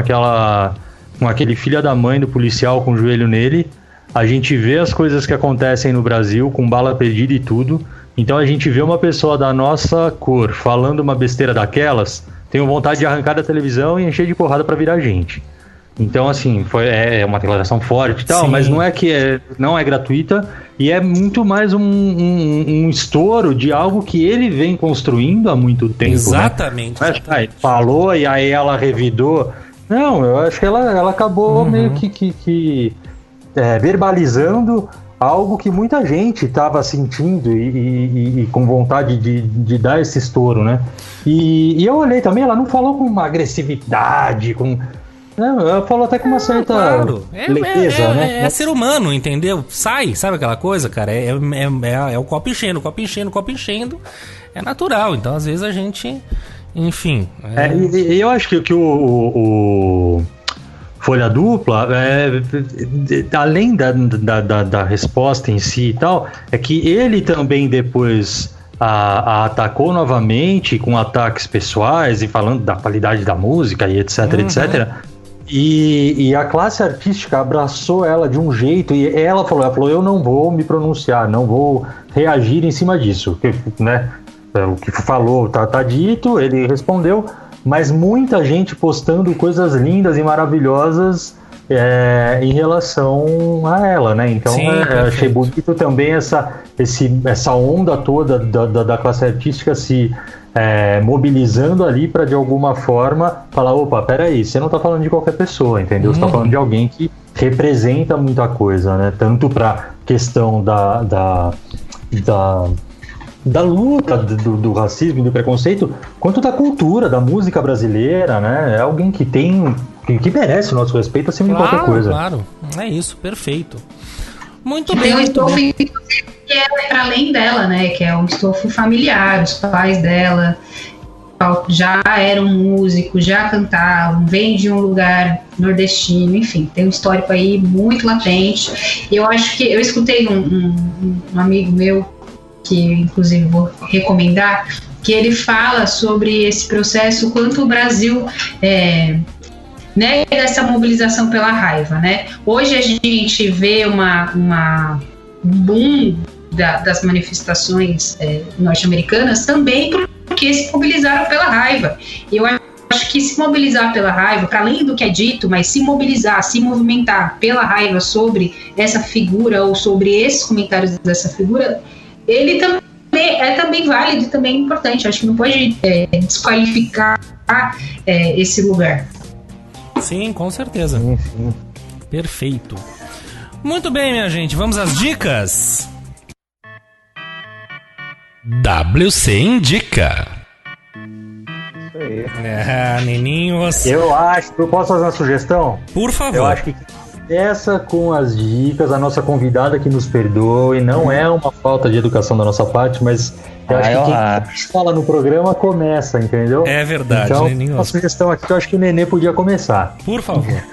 aquele filho da mãe do policial com o joelho nele. A gente vê as coisas que acontecem no Brasil com bala perdida e tudo. Então a gente vê uma pessoa da nossa cor falando uma besteira daquelas, tenho vontade de arrancar da televisão e encher de porrada pra virar gente. Então, assim, é uma declaração forte e tal, sim, mas não é que não é gratuita e é muito mais um estouro de algo que ele vem construindo há muito tempo. Exatamente. Né? Exatamente. Falou e aí ela revidou. Não, eu acho que ela acabou meio que verbalizando algo que muita gente estava sentindo e com vontade de dar esse estouro, né? E eu olhei também, ela não falou com uma agressividade, não, ela falou até com uma certa leveza, né? É ser humano, entendeu? Sabe aquela coisa, cara? É o copo enchendo, é natural. Então, às vezes, a gente... Enfim... E eu acho que o Folha Dupla, além da resposta em si e tal, é que ele também depois a atacou novamente com ataques pessoais e falando da qualidade da música e etc, etc. E a classe artística abraçou ela de um jeito e ela falou, eu não vou me pronunciar, não vou reagir em cima disso, né? O que falou tá dito, ele respondeu, mas muita gente postando coisas lindas e maravilhosas em relação a ela, né? Então achei bonito também essa onda toda da classe artística se mobilizando ali para de alguma forma falar, opa, peraí, você não tá falando de qualquer pessoa, entendeu? Você tá falando de alguém que representa muita coisa, né? Tanto pra questão da luta do racismo e do preconceito, quanto da cultura, da música brasileira, né? É alguém que merece o nosso respeito acima de qualquer coisa. Claro, é isso, perfeito. Muito bem. Tem um estofo que é para além dela, né? Que é um estofo familiar, os pais dela já eram músicos, já cantavam, vêm de um lugar nordestino, enfim, tem um histórico aí muito latente. E eu acho que eu escutei um amigo meu, que inclusive vou recomendar, que ele fala sobre esse processo, quanto o Brasil dessa mobilização pela raiva, né? Hoje a gente vê um boom das manifestações norte-americanas também porque se mobilizaram pela raiva. E eu acho que se mobilizar pela raiva, para além do que é dito, mas se mobilizar, se movimentar pela raiva sobre essa figura ou sobre esses comentários dessa figura, ele também válido e também importante. Acho que não pode desqualificar esse lugar. Sim, com certeza. Sim. Perfeito. Muito bem, minha gente, vamos às dicas. WC Indica. Isso aí. Neninhos. Eu posso fazer uma sugestão? Por favor. Eu acho que essa com as dicas, a nossa convidada que nos perdoe, não é uma falta de educação da nossa parte, mas eu acho que quem fala no programa começa, entendeu? É verdade, então, Neninho. Uma sugestão aqui que eu acho que o Nenê podia começar. Por favor.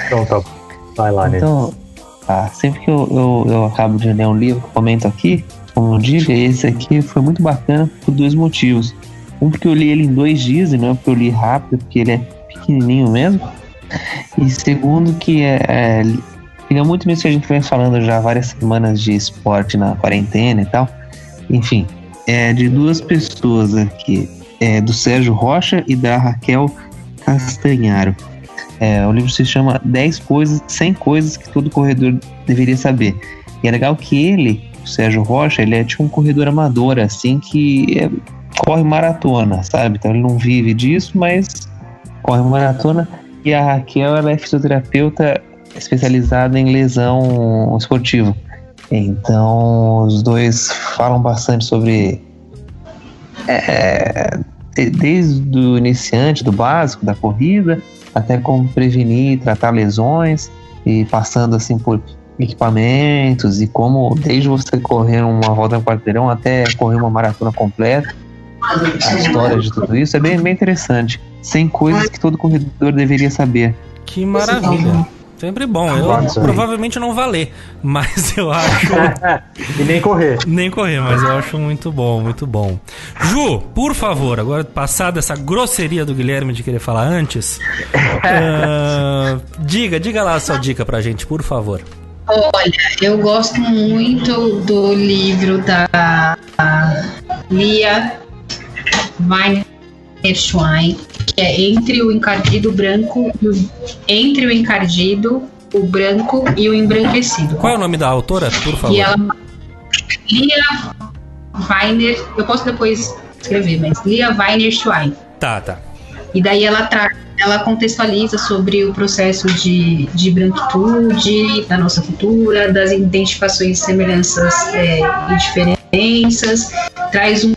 Então tá, vai lá, Nenê. Então, sempre que eu acabo de ler um livro, comento aqui, como dica, esse aqui foi muito bacana por dois motivos. Um, porque eu li ele em 2 dias, e não é porque eu li rápido, porque ele é pequenininho mesmo. E segundo, que liga muito nisso que a gente vem falando já há várias semanas de esporte na quarentena e tal. Enfim, é de 2 pessoas aqui, do Sérgio Rocha e da Raquel Castanharo. O livro se chama 100 coisas que todo corredor deveria saber. E é legal que ele, o Sérgio Rocha, ele é tipo um corredor amador, assim, que corre maratona, sabe? Então ele não vive disso, mas corre maratona. E a Raquel, ela é fisioterapeuta especializada em lesão esportiva. Então, os dois falam bastante sobre... desde o iniciante, do básico, da corrida, até como prevenir e tratar lesões, e passando assim por equipamentos, e como desde você correr uma volta no quarteirão até correr uma maratona completa, a história de tudo isso é bem, bem interessante. 100 coisas que todo corredor deveria saber. Que maravilha. Sempre bom. Eu provavelmente não vou ler, mas eu acho... E nem correr. Nem correr, mas eu acho muito bom, muito bom. Ju, por favor, agora passada essa grosseria do Guilherme de querer falar antes, diga lá a sua dica pra gente, por favor. Olha, eu gosto muito do livro da Lia Weinerschwein, que é Entre o Encardido Branco o Branco e o Embranquecido. Qual é o nome da autora, por favor? E ela, Lia Weiner, eu posso depois escrever, mas Lia Weinerschwein. Tá. E daí ela contextualiza sobre o processo de branquitude da nossa cultura, das identificações, semelhanças e diferenças, traz um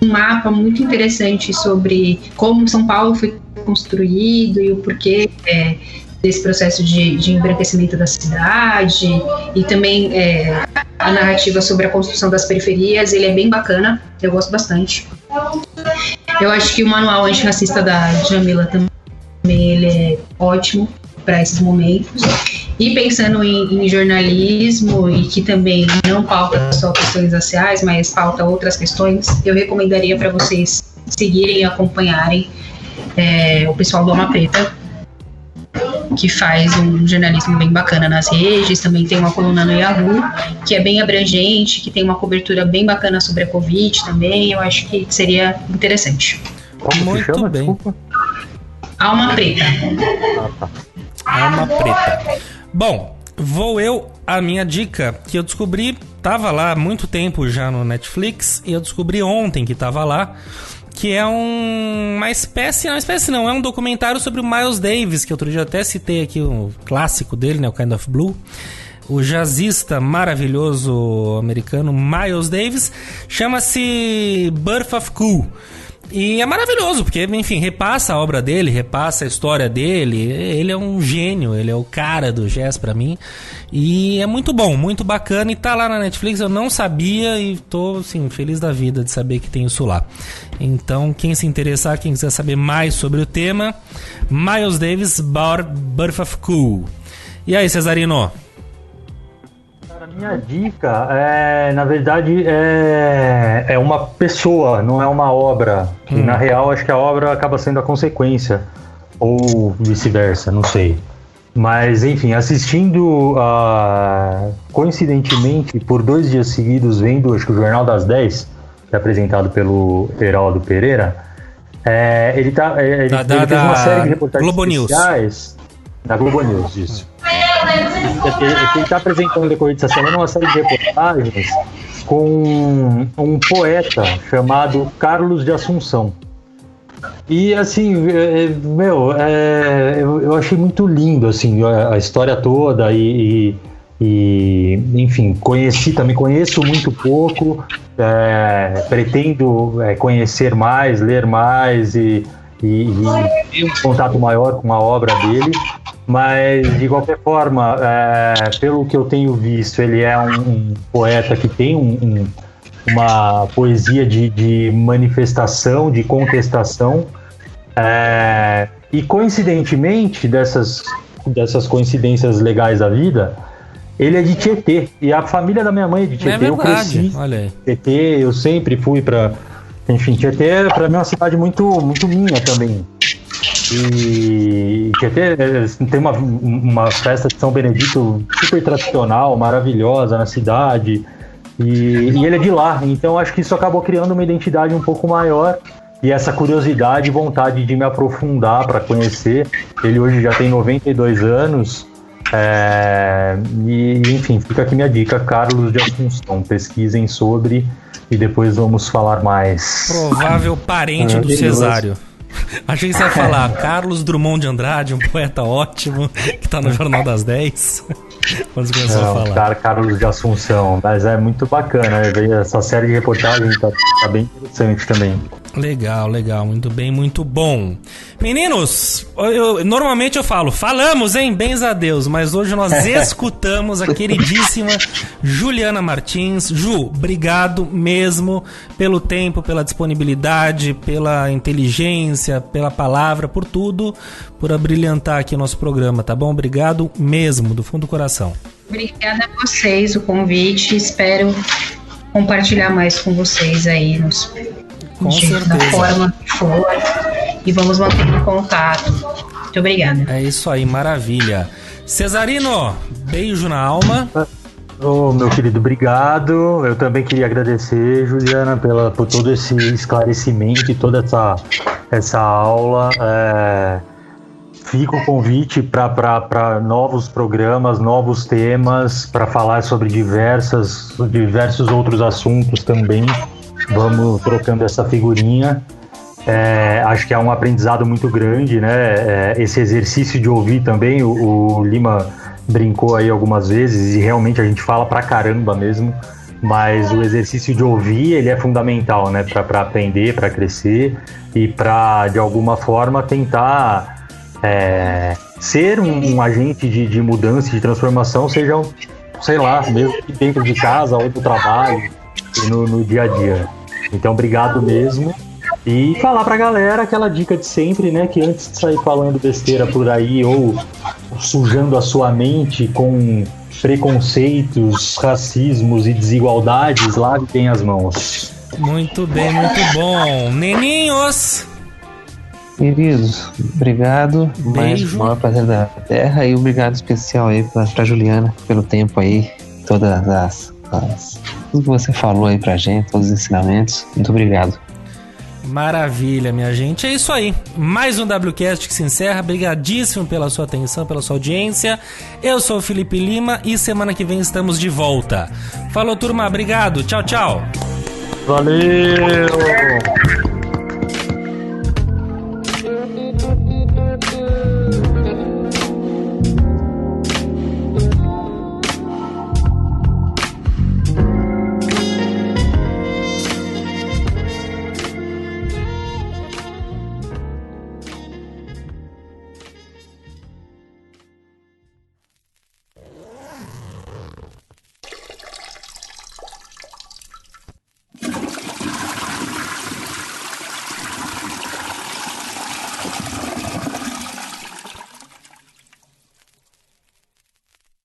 mapa muito interessante sobre como São Paulo foi construído e o porquê desse processo de embranquecimento da cidade, e também a narrativa sobre a construção das periferias, ele é bem bacana, eu gosto bastante. Eu acho que o manual antirracista da Djamila também ele é ótimo para esses momentos. E pensando em jornalismo e que também não pauta só questões raciais, mas pauta outras questões, eu recomendaria para vocês seguirem e acompanharem o pessoal do Alma Preta, que faz um jornalismo bem bacana nas redes. Também tem uma coluna no Yahoo, que é bem abrangente, que tem uma cobertura bem bacana sobre a Covid também. Eu acho que seria interessante. Como se chama? bem. Desculpa. Alma Preta. Alma Preta. Bom, vou a minha dica, que eu descobri, tava lá há muito tempo já no Netflix, e eu descobri ontem que tava lá, que é não, é um documentário sobre o Miles Davis, que outro dia até citei aqui o clássico dele, né, o Kind of Blue. O jazzista maravilhoso americano Miles Davis, chama-se Birth of Cool. E é maravilhoso, porque, enfim, repassa a obra dele, repassa a história dele. Ele é um gênio, ele é o cara do jazz pra mim. E é muito bom, muito bacana. E tá lá na Netflix, eu não sabia e tô, assim, feliz da vida de saber que tem isso lá. Então, quem se interessar, quem quiser saber mais sobre o tema, Miles Davis, Birth of Cool. E aí, Cesarino? A minha dica na verdade, é uma pessoa, não é uma obra. Que na real, acho que a obra acaba sendo a consequência, ou vice-versa, não sei. Mas, enfim, assistindo, coincidentemente, por 2 dias seguidos, vendo, acho que o Jornal das 10, que é apresentado pelo Heraldo Pereira, ele fez uma série de reportagens Globo especiais. News. Da Globo News, isso. Ele está apresentando no decorrer dessa semana uma série de reportagens com um poeta chamado Carlos de Assunção. E assim, eu achei muito lindo assim, a história toda e enfim, conheço muito pouco, pretendo conhecer mais, ler mais e ter um contato maior com a obra dele. Mas, de qualquer forma, pelo que eu tenho visto, ele é um poeta que tem uma poesia de manifestação, de contestação. E, coincidentemente, dessas coincidências legais da vida, ele é de Tietê. E a família da minha mãe é de Tietê. Eu cresci. Olha aí. Tietê, eu sempre fui para... Enfim, Tietê, para mim, é uma cidade muito, muito minha também. E Tietê tem uma festa de São Benedito super tradicional, maravilhosa na cidade, e ele é de lá, então acho que isso acabou criando uma identidade um pouco maior, e essa curiosidade e vontade de me aprofundar para conhecer. Ele hoje já tem 92 anos, e enfim, fica aqui minha dica, Carlos de Assunção, pesquisem sobre, e depois vamos falar mais. Provável parente do Cesário. Achei que você ia falar Carlos Drummond de Andrade, um poeta ótimo, que tá no Jornal das 10. Quando você começou a falar. Carlos de Assunção, mas é muito bacana, essa série de reportagens tá bem interessante também. Legal, muito bem, muito bom. Meninos, normalmente eu falamos, hein? Bens a Deus, mas hoje nós escutamos a queridíssima Juliana Martins. Ju, obrigado mesmo pelo tempo, pela disponibilidade, pela inteligência, pela palavra, por tudo, por abrilhantar aqui o nosso programa, tá bom? Obrigado mesmo, do fundo do coração. Obrigada a vocês, o convite, espero compartilhar mais com vocês aí com certeza. Da forma que for, e vamos manter o contato. Muito obrigada. É isso aí, maravilha. Cesarino, beijo na alma. Meu querido, obrigado. Eu também queria agradecer, Juliana, por todo esse esclarecimento e toda essa aula. Fica o convite para novos programas, novos temas, para falar sobre diversos outros assuntos também. Vamos trocando essa figurinha. Acho que é um aprendizado muito grande, né? Esse exercício de ouvir também, o Lima brincou aí algumas vezes, e realmente a gente fala pra caramba mesmo, mas o exercício de ouvir, ele é fundamental, né? Pra aprender, pra crescer e pra, de alguma forma, tentar ser um agente de mudança, de transformação, seja sei lá, mesmo dentro de casa ou do trabalho e no dia a dia. Então, obrigado mesmo. E falar pra galera aquela dica de sempre, né? Que antes de sair falando besteira por aí ou sujando a sua mente com preconceitos, racismos e desigualdades, lave bem as mãos. Muito bem, muito bom. Neninhos! Queridos, obrigado. Beijo. Mais o maior prazer da terra. E obrigado especial aí pra Juliana pelo tempo aí. Todas tudo que você falou aí pra gente, todos os ensinamentos. Muito obrigado. Maravilha, minha gente. É isso aí. Mais um WCast que se encerra. Brigadíssimo pela sua atenção, pela sua audiência. Eu sou o Felipe Lima e semana que vem estamos de volta. Falou, turma. Obrigado. Tchau, tchau. Valeu!